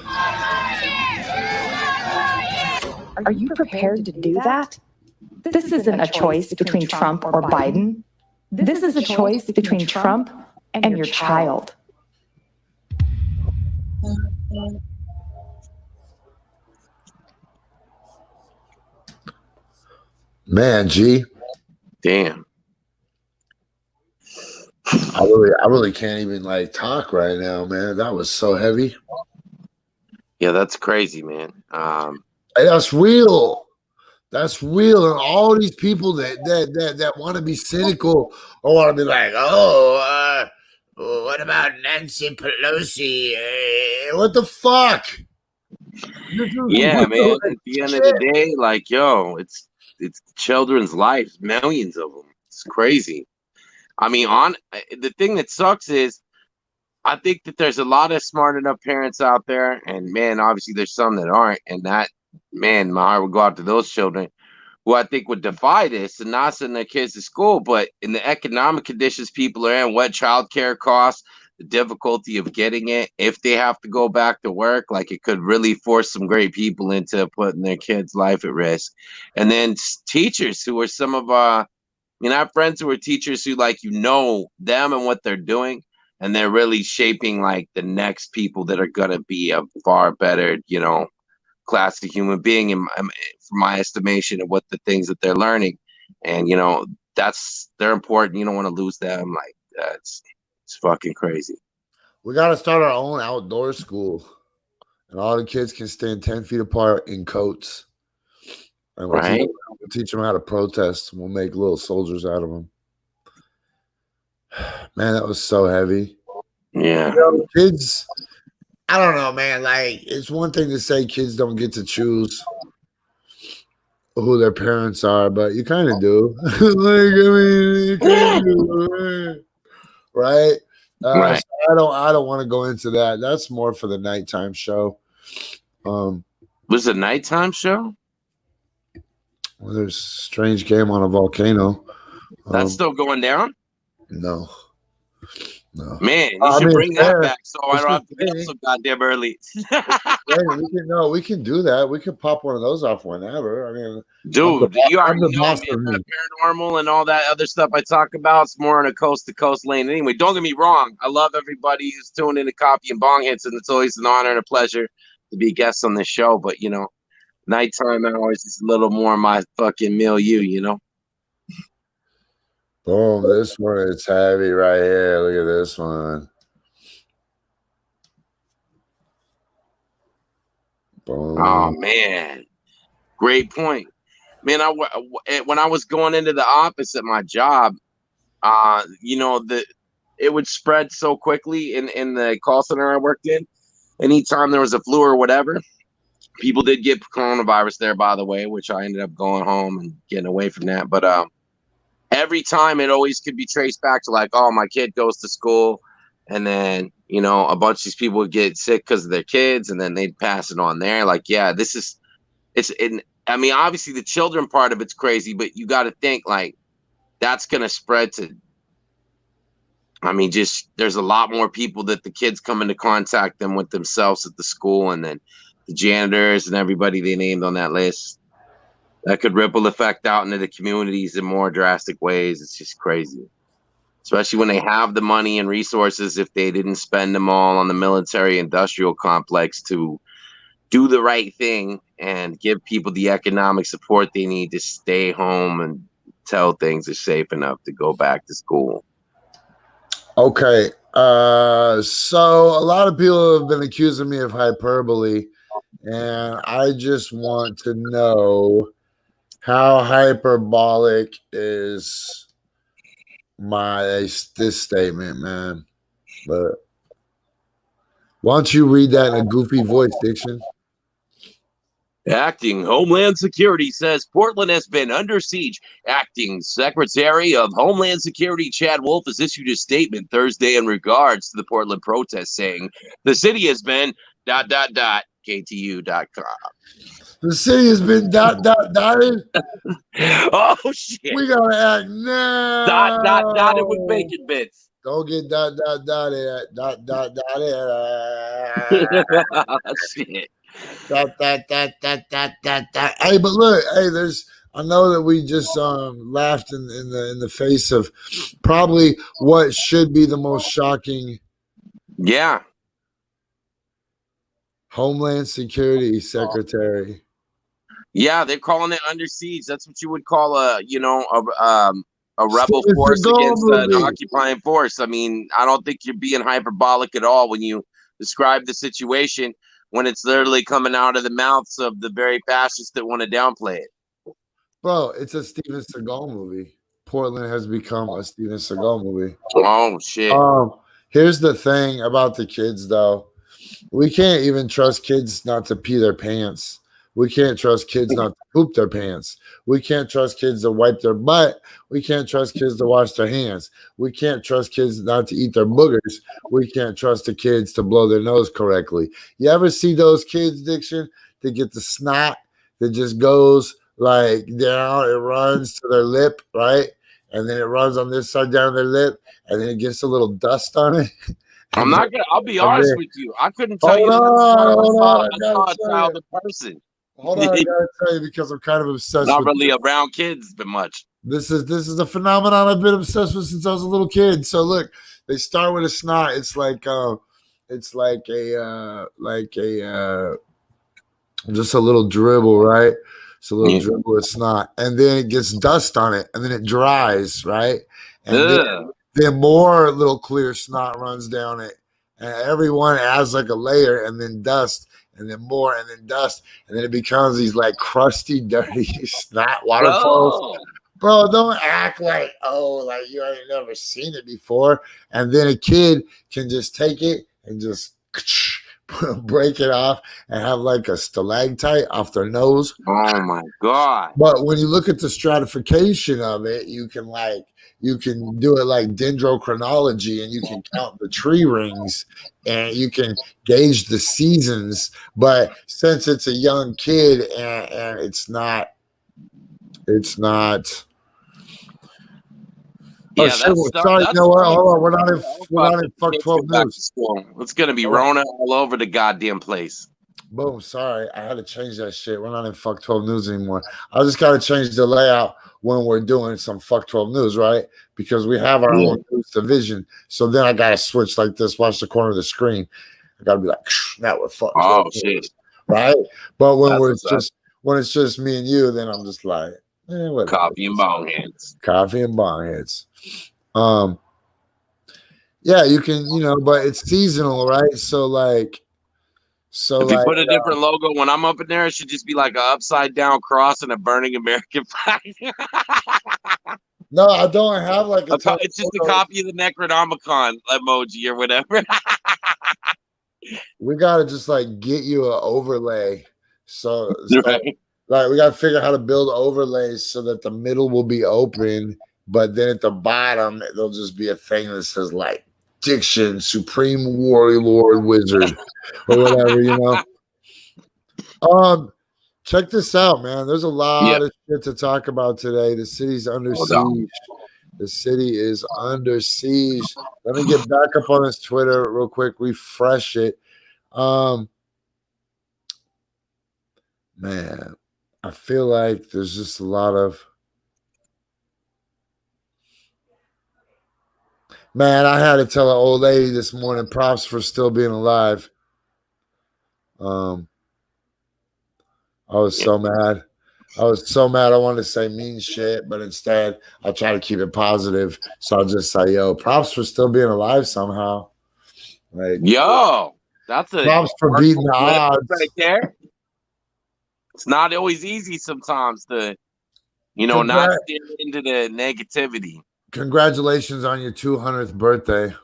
Are you prepared to do that? This isn't a choice between Trump or Biden. This is a choice between Trump and your child. Man, G. Damn. I really can't even like talk right now, man. That was so heavy. Yeah, that's crazy, man. Hey, that's real. That's real. And all these people that want to be cynical or want to be like, what about Nancy Pelosi? What the fuck? Yeah, man. At the end of the day, like, yo, it's children's lives, millions of them. It's crazy. I mean, the thing that sucks is I think that there's a lot of smart enough parents out there, and man, obviously there's some that aren't, and that, man, my heart would go out to those children who I think would defy this and not send their kids to school. But in the economic conditions people are in, what childcare costs, the difficulty of getting it, if they have to go back to work, like it could really force some great people into putting their kids' life at risk. And then teachers who are some of I have friends who are teachers who, like, them and what they're doing, and they're really shaping like the next people that are gonna be a far better, class of human being, from my estimation of what the things that they're learning. And they're important. You don't want to lose them. Like, it's fucking crazy. We got to start our own outdoor school, and all the kids can stand 10 feet apart in coats. And we'll teach them how to protest. We'll make little soldiers out of them. Man, that was so heavy. Yeah. Kids, I don't know, man. Like, it's one thing to say kids don't get to choose who their parents are, but you kind of do. You kind of do, right? Right. So I don't want to go into that. That's more for the nighttime show. Was it a nighttime show? Well, there's a strange game on a volcano. That's still going down? No. Man, you should bring that back so I don't have to get up so goddamn early. We can do that. We can pop one of those off whenever. I mean, dude, you already know me. That paranormal and all that other stuff I talk about, it's more on a coast-to-coast lane. Anyway, don't get me wrong. I love everybody who's tuning in to Coffee and Bong Hits, and it's always an honor and a pleasure to be a guest on this show. But, nighttime hours is a little more my fucking milieu, Boom, this one is heavy right here. Look at this one. Boom. Oh, man. Great point. Man, when I was going into the office at my job, it would spread so quickly in the call center I worked in. Anytime there was a flu or whatever, people did get coronavirus there, by the way, which I ended up going home and getting away from that. But every time it always could be traced back to like, oh, my kid goes to school, and then a bunch of these people would get sick because of their kids, and then they'd pass it on there. Like, yeah, obviously the children part of it's crazy, but you got to think like that's gonna spread to. There's a lot more people that the kids come into contact them with themselves at the school, and then the janitors and everybody they named on that list. That could ripple effect out into the communities in more drastic ways. It's just crazy, especially when they have the money and resources. If they didn't spend them all on the military industrial complex to do the right thing and give people the economic support they need to stay home and tell things are safe enough to go back to school. Okay, So a lot of people have been accusing me of hyperbole, and I just want to know how hyperbolic is this statement, man. But why don't you read that in a goofy voice, Diction? Acting Homeland Security says Portland has been under siege. Acting Secretary of Homeland Security Chad Wolf has issued a statement Thursday in regards to the Portland protests, saying the city has been ... KTU.com. The city has been dotted. Oh shit! We gotta act now. Dotted with bacon bits. Don't get dotted. Shit. Hey, but look, hey, I know that we just laughed in the face of probably what should be the most shocking. Yeah. Homeland Security Secretary. Yeah, they're calling it under siege. That's what you would call a rebel force against an occupying force. I mean, I don't think you're being hyperbolic at all when you describe the situation, when it's literally coming out of the mouths of the very fascists that want to downplay it. Bro, it's a Steven Seagal movie. Portland has become a Steven Seagal movie. Oh shit. Here's the thing about the kids, though. We can't even trust kids not to pee their pants. We can't trust kids not to poop their pants. We can't trust kids to wipe their butt. We can't trust kids to wash their hands. We can't trust kids not to eat their boogers. We can't trust the kids to blow their nose correctly. You ever see those kids, Diction, that get the snot that just goes like down, it runs to their lip, right? And then it runs on this side down their lip, and then it gets a little dust on it. I'll be honest with you. I couldn't tell you I saw a child in person. Hold on, I gotta tell you, because I'm kind of obsessed. Not really around kids, but much. This is a phenomenon I've been obsessed with since I was a little kid. So look, they start with a snot. It's like just a little dribble, right? It's a little dribble of snot, and then it gets dust on it, and then it dries, right? And then more little clear snot runs down it, and everyone adds like a layer, and then dust, and then more, and then dust, and then it becomes these like crusty, dirty snot waterfalls. Bro, don't act like you ain't never seen it before. And then a kid can just take it and just break it off and have like a stalactite off their nose. Oh my God. But when you look at the stratification of it, you can do it like dendrochronology, and you can count the tree rings, and you can gauge the seasons. But since it's a young kid and it's not. Yeah, sorry, you know what? Hold on. We're not in fuck 12 news. It's gonna be Rona all over the goddamn place. Boom. Sorry, I had to change that shit. We're not in fuck 12 news anymore. I just gotta change the layout when we're doing some fuck 12 news, right? Because we have our own news division. So then I gotta switch like this. Watch the corner of the screen. I gotta be like, now we're fuck 12 news, shit. right? But when it's just me and you, then I'm just like, Coffee and bonghits. Coffee and bonghits. Yeah, you can, but it's seasonal, right? So if you put a different logo when I'm up in there, it should just be like an upside down cross and a burning American flag. No, I don't have like it's just a copy of the Necronomicon emoji or whatever. We gotta just like get you an overlay. So right. Like we gotta figure out how to build overlays so that the middle will be open, but then at the bottom there'll just be a thing that says like Diction, Supreme Warlord Wizard, or whatever, Check this out, man. There's a lot of shit to talk about today. The city's under siege. The city is under siege. Let me get back up on his Twitter real quick, refresh it. Man, I feel like there's just a lot of. Man, I had to tell an old lady this morning, props for still being alive. I was so mad. I was so mad. I wanted to say mean shit, but instead I try to keep it positive. So I'll just say, yo, props for still being alive somehow. Like, Yo, that's a props for beating the odds right there. It's not always easy sometimes to, not steer into the negativity. Congratulations on your 200th birthday.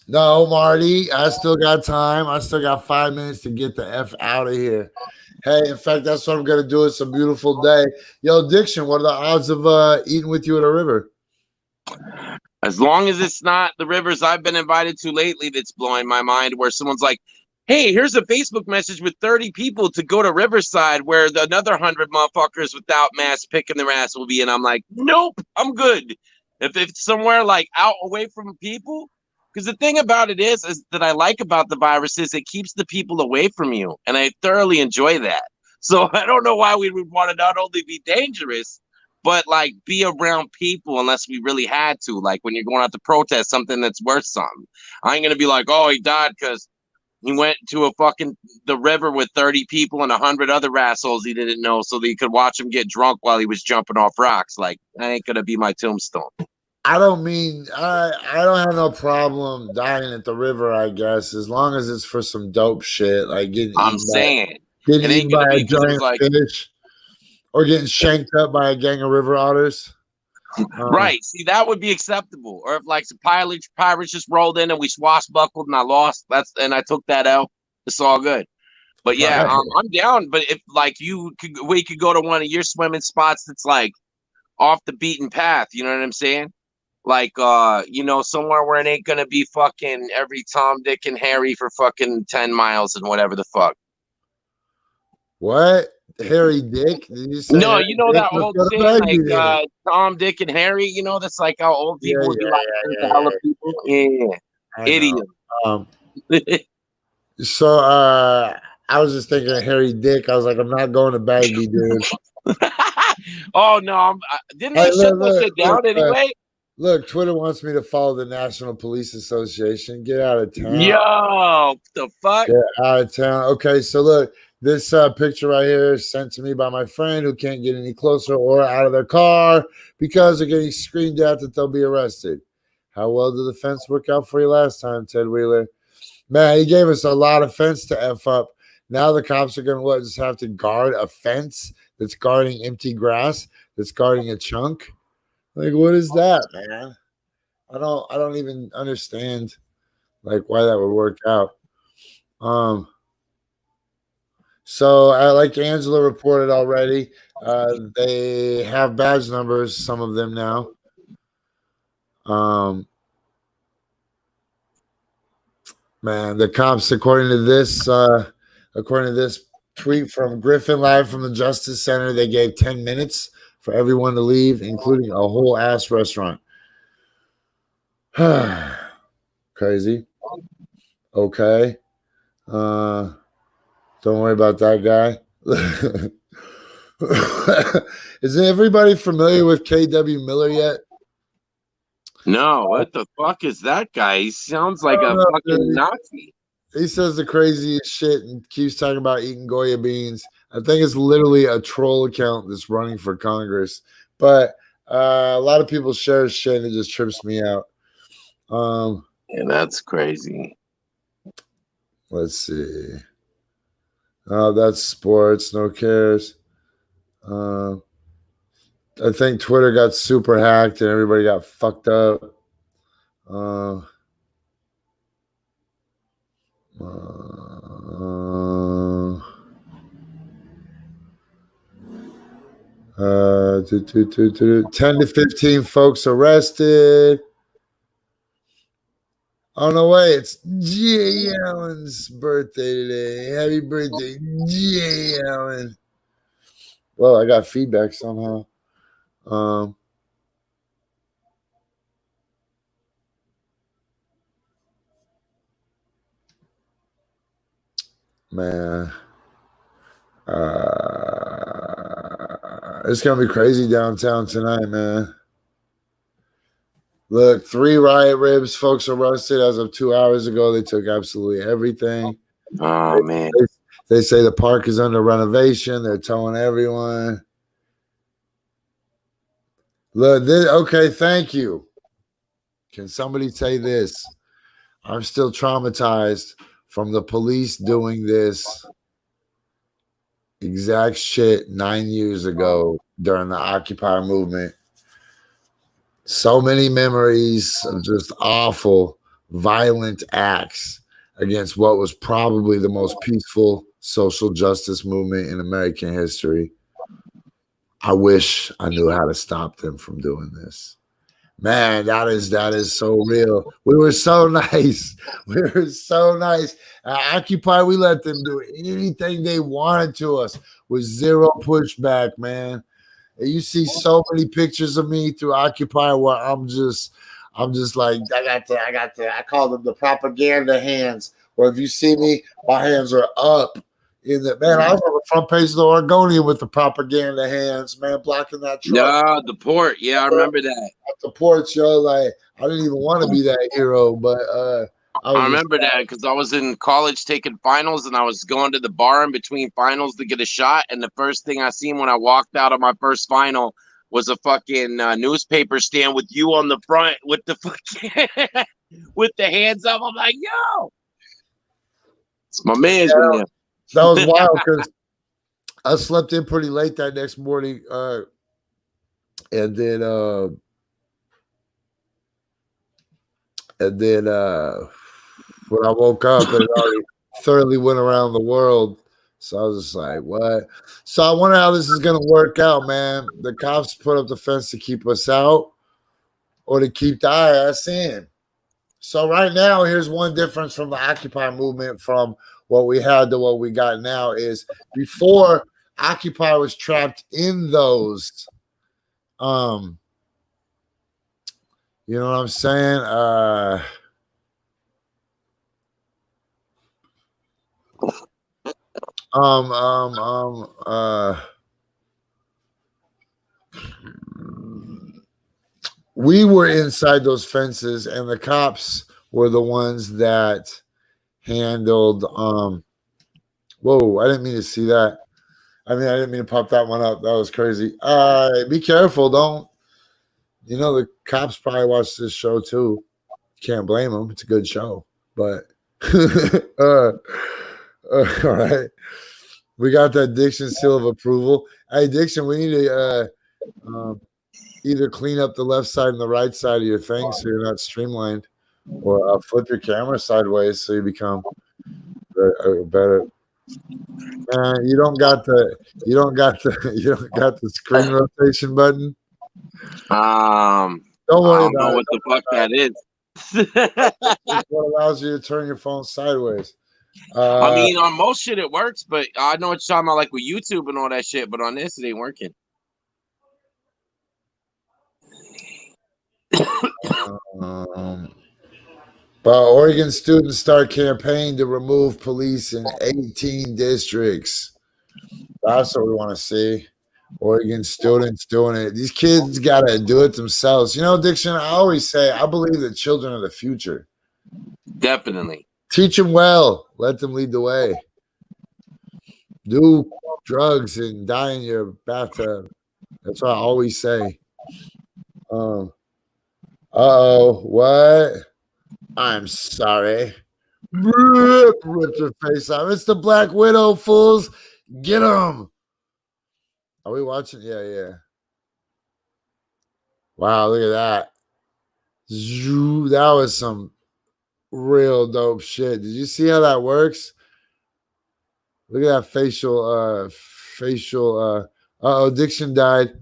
No, Marty, I still got time. I still got 5 minutes to get the F out of here. Hey, in fact, that's what I'm going to do. It's a beautiful day. Yo, Diction, what are the odds of eating with you at a river? As long as it's not the rivers I've been invited to lately that's blowing my mind, where someone's like, hey, here's a Facebook message with 30 people to go to Riverside where another 100 motherfuckers without masks picking their ass will be. And I'm like, nope, I'm good. If it's somewhere like out away from people, because the thing about it is that I like about the virus is it keeps the people away from you. And I thoroughly enjoy that. So I don't know why we would want to not only be dangerous, but like be around people unless we really had to. Like when you're going out to protest something that's worth something. I ain't going to be like, oh, he died because he went to the river with 30 people and 100 other assholes he didn't know so that he could watch him get drunk while he was jumping off rocks. Like, that ain't going to be my tombstone. I don't have no problem dying at the river, I guess, as long as it's for some dope shit. Like getting eaten by a giant fish or getting shanked up by a gang of river otters. Right. See, that would be acceptable. Or if like some pirates just rolled in and we swashbuckled and I lost, and I took that out. It's all good. But yeah, I'm down. But if like we could go to one of your swimming spots that's like off the beaten path. You know what I'm saying? Like, somewhere where it ain't gonna be fucking every Tom, Dick, and Harry for fucking 10 miles and whatever the fuck. What? Harry Dick? Did you say no, Harry you know Dick? that old shit, like Tom, Dick, and Harry. You know that's like how old people do people. Yeah, idiot. So I was just thinking of Harry Dick. I was like, I'm not going to Bagby, dude. Oh no, didn't they shut that shit down anyway? Look, Twitter wants me to follow the National Police Association. Get out of town. Yo, the fuck? Get out of town. Okay, so look, this picture right here is sent to me by my friend who can't get any closer or out of their car because they're getting screamed at that they'll be arrested. How well did the fence work out for you last time, Ted Wheeler? Man, he gave us a lot of fence to F up. Now the cops are going to just have to guard a fence that's guarding empty grass, that's guarding a chunk. Like, what is that, man? I don't even understand like why that would work out. So like Angela reported already, they have badge numbers, some of them now. Man, the cops, according to this tweet from Griffin live from the Justice Center, they gave 10 minutes for everyone to leave, including a whole ass restaurant. Crazy. Okay. Don't worry about that guy. Is everybody familiar with KW Miller yet? No, what the fuck is that guy? He sounds like a fucking Nazi. He says the craziest shit and keeps talking about eating Goya beans. I think it's literally a troll account that's running for Congress. But a lot of people share shit and it just trips me out. Yeah, that's crazy. Let's see. Oh, that's sports. No cares. I think Twitter got super hacked and everybody got fucked up. Uh, 10 to 15 folks arrested. Oh, no way. It's Jay Allen's birthday today. Happy birthday, Jay Allen. Well, I got feedback somehow. Man. It's going to be crazy downtown tonight, man. Look, 3 riot ribs folks arrested as of 2 hours ago. They took absolutely everything. Oh, man. They say the park is under renovation. They're telling everyone. Look, okay, thank you. Can somebody say this? I'm still traumatized from the police doing this exact shit 9 years ago during the Occupy movement. So many memories of just awful, violent acts against what was probably the most peaceful social justice movement in American history. I wish I knew how to stop them from doing this. Man, that is so real. We were so nice. We were so nice. Occupy, we let them do anything they wanted to us with zero pushback, man. And you see so many pictures of me through Occupy where I'm just like, I call them the propaganda hands. Where if you see me, my hands are up. I was on the front page of the Oregonian with the propaganda hands, man, blocking that truck. Yeah, the port. Yeah, I remember that. At the port, yo, like I didn't even want to be that hero, but I remember that because I was in college taking finals and I was going to the bar in between finals to get a shot. And the first thing I seen when I walked out of my first final was a fucking newspaper stand with you on the front with the fucking with the hands up. I'm like, yo, it's my man's man. That was wild because I slept in pretty late that next morning, and then when I woke up, it already thoroughly went around the world. So I was just like, what? So I wonder how this is going to work out, man. The cops put up the fence to keep us out or to keep the IS in. So right now, here's one difference from the Occupy movement from what we had to what we got now is before Occupy was trapped in those, you know what I'm saying? We were inside those fences and the cops were the ones that handled whoa, I didn't mean to see that. I didn't mean to pop that one up. That was crazy. Be careful, don't the cops probably watch this show too. Can't blame them. It's a good show. But all right. We got that Diction seal of approval. Hey, Diction, we need to either clean up the left side and the right side of your thing so you're not streamlined, or flip your camera sideways so you become better. Man, you don't got the screen rotation button. Don't worry I don't know what the fuck that is. It's what allows you to turn your phone sideways. On most shit it works, but I know what you're talking about, like with YouTube and all that shit. But on this, it ain't working. But Oregon students start campaign to remove police in 18 districts. That's what we want to see. Oregon students doing it. These kids got to do it themselves. Diction, I always say, I believe that children are the future. Definitely. Teach them well. Let them lead the way. Do drugs and die in your bathtub. That's what I always say. What? I'm sorry. Ripped her face off. It's the Black Widow, fools. Get them. Are we watching? Yeah. Wow, look at that. That was some real dope shit. Did you see how that works? Look at that facial Diction died.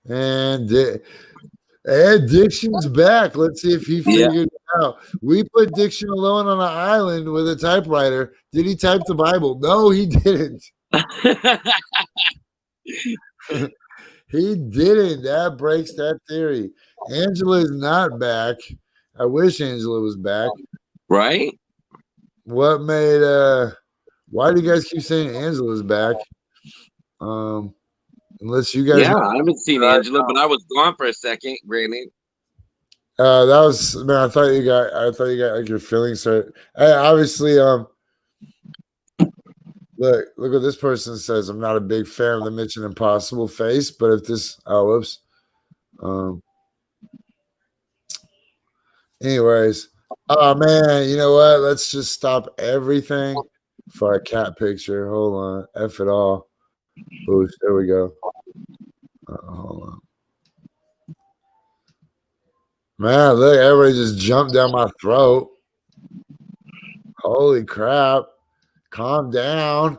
And Diction's back. Let's see if he figured it out. We put Diction alone on an island with a typewriter. Did he type the Bible? No, he didn't. He didn't. That breaks that theory. Angela is not back. I wish Angela was back. Right? What made why do you guys keep saying Angela's back? Unless you guys I haven't seen Angela, but I was gone for a second, granted. That was, man. I thought you got like your feelings hurt. Hey, obviously, look what this person says. I'm not a big fan of the Mission Impossible face, but if this, whoops. Anyways, oh man, you know what? Let's just stop everything for a cat picture. Hold on, F it all. Boost. There we go. Hold on. Man, look, everybody just jumped down my throat. Holy crap. Calm down.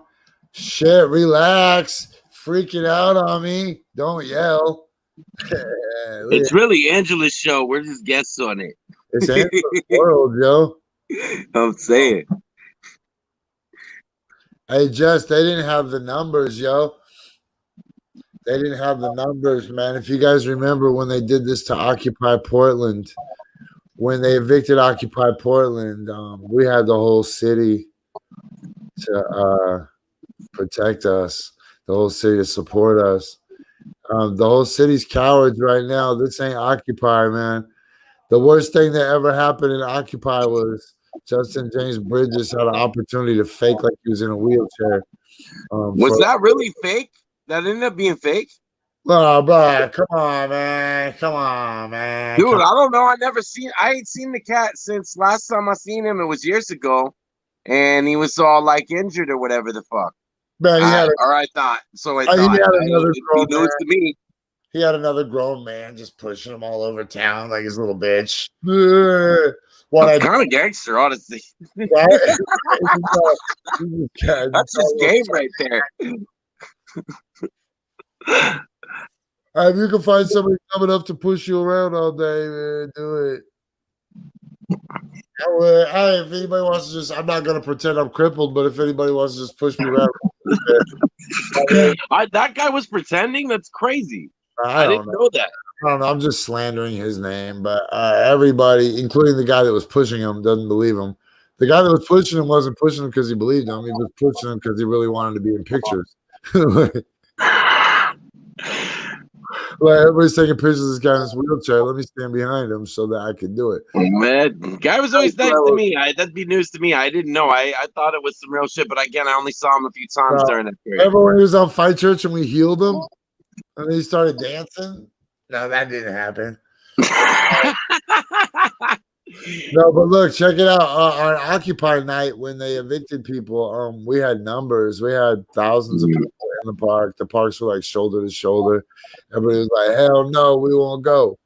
Shit, relax. Freaking out on me. Don't yell. It's really Angela's show. We're just guests on it. It's Angela's world, Joe. I'm saying. Hey, Jess, they didn't have the numbers, yo. They didn't have the numbers, man. If you guys remember when they did this to Occupy Portland, when they evicted Occupy Portland, we had the whole city to protect us, the whole city to support us. The whole city's cowards right now. This ain't Occupy, man. The worst thing that ever happened in Occupy was Justin James Bridges had an opportunity to fake like he was in a wheelchair. Was that really fake? That ended up being fake? Oh, bro, come on, man. Come on, man. Dude, I don't know. I ain't seen the cat since last time I seen him. It was years ago. And he was all like injured or whatever the fuck. Man, I thought. So I thought. He had another grown man. To me. He had another grown man just pushing him all over town like his little bitch. Kind of gangster, honestly. That's his game right there. If you can find somebody coming up to push you around all day, man, do it. If anybody wants to just, I'm not going to pretend I'm crippled, but if anybody wants to just push me around. That guy was pretending? That's crazy. I didn't know that. I don't know. I'm just slandering his name, but everybody, including the guy that was pushing him, doesn't believe him. The guy that was pushing him wasn't pushing him because he believed him. He was pushing him because he really wanted to be in pictures. Like everybody's taking pictures of this guy in his wheelchair. Let me stand behind him so that I could do it. Man, guy was always nice to me. That'd be news to me. I didn't know. I thought it was some real shit, but again, I only saw him a few times during that period. Remember when he was on Fight Church and we healed him? And then he started dancing? No, that didn't happen. No, but look, check it out. On Occupy night, when they evicted people, we had numbers. We had thousands of people in the park. The parks were like shoulder to shoulder. Everybody was like, hell no, we won't go.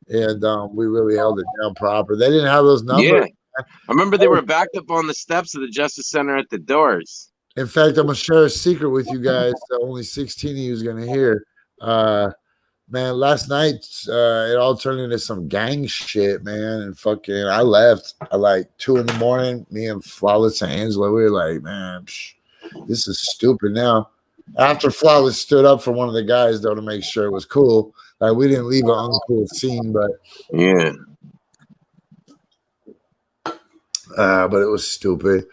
And we really held it down proper. They didn't have those numbers. Yeah. I remember they were backed up on the steps of the Justice Center at the doors. In fact, I'm going to share a secret with you guys that only 16 of you is going to hear. Man, last night it all turned into some gang shit, man. And fucking, I left at like 2 a.m. Me and Flawless and Angela, we were like, man, this is stupid now. After Flawless stood up for one of the guys, though, to make sure it was cool. Like, we didn't leave an uncool scene, but yeah. But it was stupid.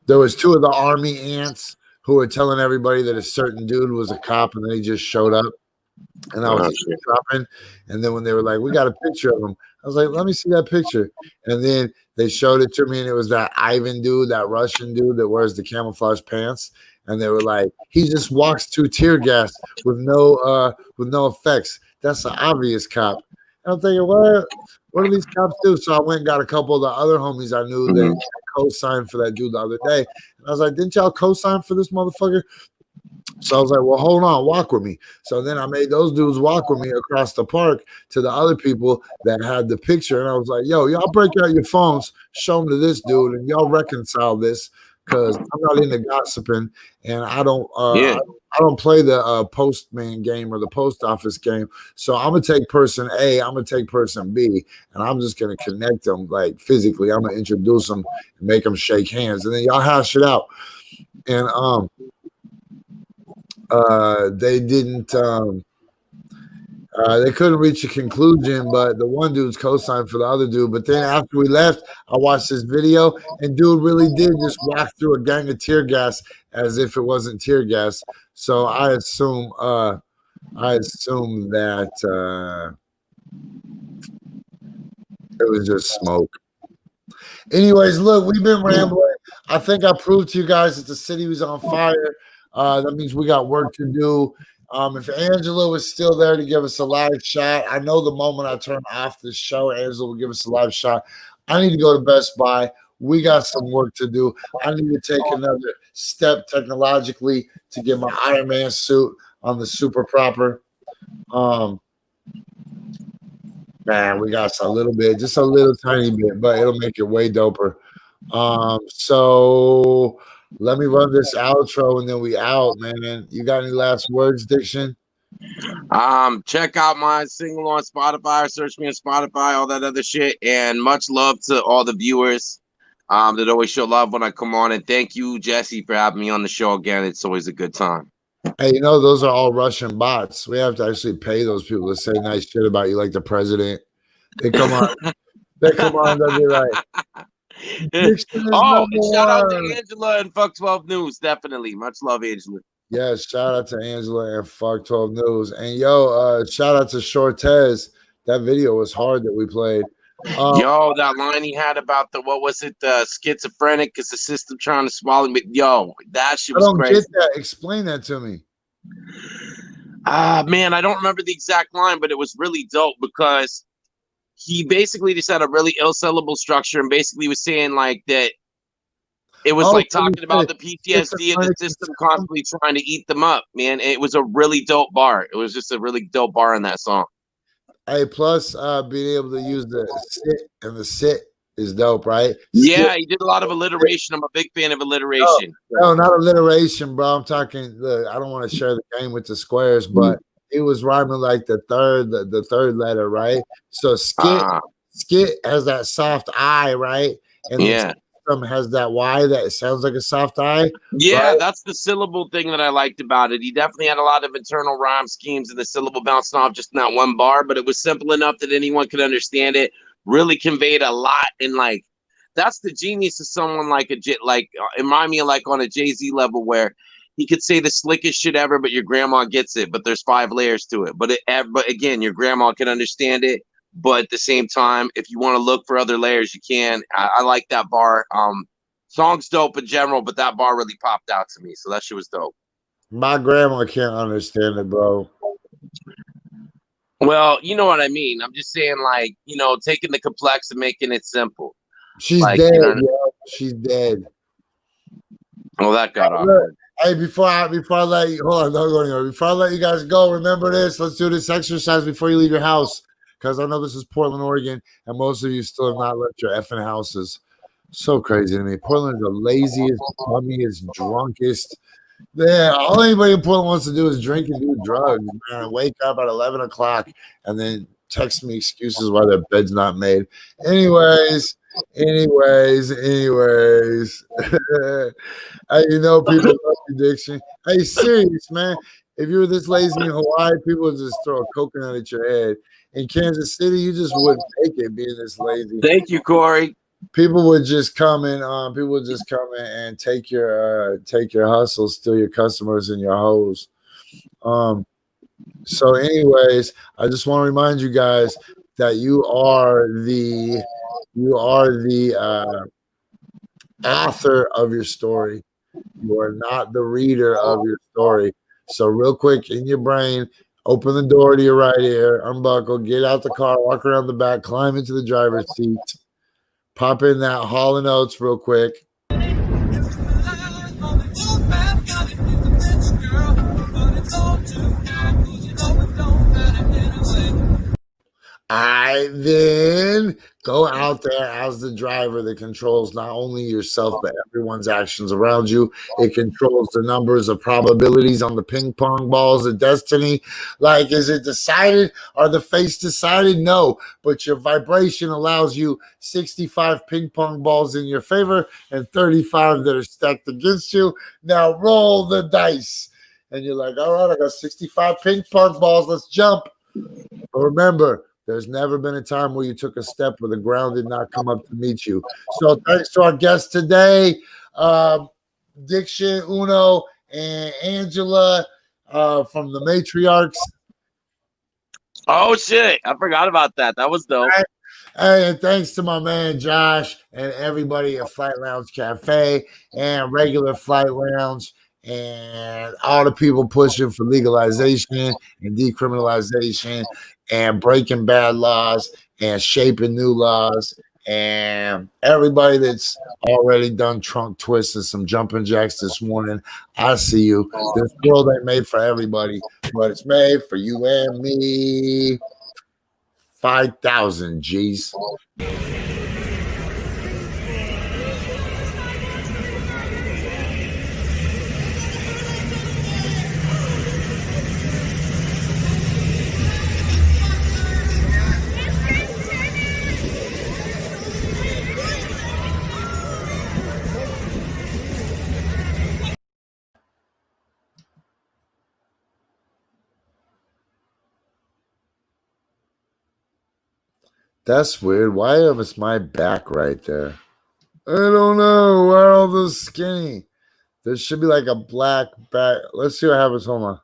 There was 2 of the army ants who were telling everybody that a certain dude was a cop, and then he just showed up. And I was dropping, and then when they were like, "We got a picture of him," I was like, "Let me see that picture." And then they showed it to me, and it was that Ivan dude, that Russian dude that wears the camouflage pants. And they were like, "He just walks through tear gas with no effects. That's an obvious cop." And I'm thinking, what do these cops do? So I went and got a couple of the other homies I knew that co-signed for that dude the other day. And I was like, "Didn't y'all co-sign for this motherfucker?" So I was like, well, hold on, walk with me. So then I made those dudes walk with me across the park to the other people that had the picture. And I was like, yo, y'all break out your phones, show them to this dude, and y'all reconcile this, because I'm not into gossiping, and I don't play the postman game or the post office game. So I'm going to take person A, I'm going to take person B, and I'm just going to connect them like physically. I'm going to introduce them and make them shake hands, and then y'all hash it out. And they didn't they couldn't reach a conclusion, but the one dude's co-signed for the other dude. But then after we left, I watched this video, and dude really did just walk through a gang of tear gas as if it wasn't tear gas. So I assume that It was just smoke. Anyways, look, we've been rambling. I think I proved to you guys that the city was on fire. That means we got work to do. If Angela was still there to give us a live shot, I know the moment I turn off this show, Angela will give us a live shot. I need to go to Best Buy. We got some work to do. I need to take another step technologically to get my Iron Man suit on the super proper. Man, we got a little bit, just a little tiny bit, but it'll make it way doper. So let me run this outro and then we out, man. You got any last words, Diction? Check out my single on Spotify, or search me on Spotify, all that other shit. And much love to all the viewers that always show love when I come on. And thank you, Jessie, for having me on the show again. It's always a good time. Hey, you know, those are all Russian bots. We have to actually pay those people to say nice shit about you, like the president. They come on, they'll be like, oh, and shout out to Angela and Fuck 12 News. Definitely. Much love, Angela. Yes, shout out to Angela and Fuck 12 News. And yo, shout out to Shortez. That video was hard that we played. Yo, that line he had about the schizophrenic is the system trying to swallow me. Yo, that shit was crazy. I don't get that. Explain that to me. Man, I don't remember the exact line, but it was really dope because he basically just had a really ill syllable structure and basically was saying like that it was like talking about the PTSD of the system constantly trying to eat them up, man. It was a really dope bar. It was just a really dope bar in that song. Hey, plus being able to use the sit, and the sit is dope, right? Yeah, he did a lot of alliteration. I'm a big fan of alliteration. No, not alliteration, bro. I'm talking. Look, I don't want to share the game with the squares, but it was rhyming like the third letter, right? So skit has that soft I, right? And yeah, has that Y that sounds like a soft I. Yeah, right? That's the syllable thing that I liked about it. He definitely had a lot of internal rhyme schemes and the syllable bouncing off just in that one bar, but it was simple enough that anyone could understand it. Really conveyed a lot, and like that's the genius of someone like it remind me of like on a Jay-Z level where he could say the slickest shit ever, but your grandma gets it. But there's 5 layers to it. But again, your grandma can understand it. But at the same time, if you want to look for other layers, you can. I like that bar. Song's dope in general, but that bar really popped out to me. So that shit was dope. My grandma can't understand it, bro. Well, you know what I mean. I'm just saying, like, you know, taking the complex and making it simple. She's like, dead, you know, she's dead. Well, that got awkward. Hey, before I let you hold on, don't go anywhere. Before I let you guys go, remember this. Let's do this exercise before you leave your house. Because I know this is Portland, Oregon, and most of you still have not left your effing houses. So crazy to me. Portland is the laziest, bummiest, drunkest. Yeah, all anybody in Portland wants to do is drink and do drugs, man. Wake up at 11 o'clock and then text me excuses why their bed's not made. Anyways. Hey, you know, people love addiction. Hey, serious, man. If you were this lazy in Hawaii, people would just throw a coconut at your head. In Kansas City, you just wouldn't make it being this lazy. Thank you, Corey. People would just come in. People would just come in and take your hustle, steal your customers and your hoes. So, anyways, I just want to remind you guys that you are the author of your story. You are not the reader of your story. So, real quick, in your brain, open the door to your right ear, unbuckle, get out the car, walk around the back, climb into the driver's seat, pop in that Hall & Oates real quick. I then go out there as the driver that controls not only yourself, but everyone's actions around you. It controls the numbers of probabilities on the ping pong balls of destiny. Like, is it decided? Are the fates decided? No, but your vibration allows you 65 ping pong balls in your favor and 35 that are stacked against you. Now roll the dice. And you're like, all right, I got 65 ping pong balls. Let's jump. But remember, there's never been a time where you took a step where the ground did not come up to meet you. So thanks to our guests today, Diction, Uno, and Angela from the Matriarchs. Oh, shit. I forgot about that. That was dope. Hey, and thanks to my man Josh and everybody at Flight Lounge Cafe and regular Flight Lounge and all the people pushing for legalization and decriminalization and breaking bad laws and shaping new laws and everybody that's already done trunk twists and some jumping jacks this morning. I see you. This world ain't made for everybody, but it's made for you and me. 5,000 G's. That's weird. Why is my back right there? I don't know. Why are all those skinny? There should be like a black back. Let's see what happens. Hold on.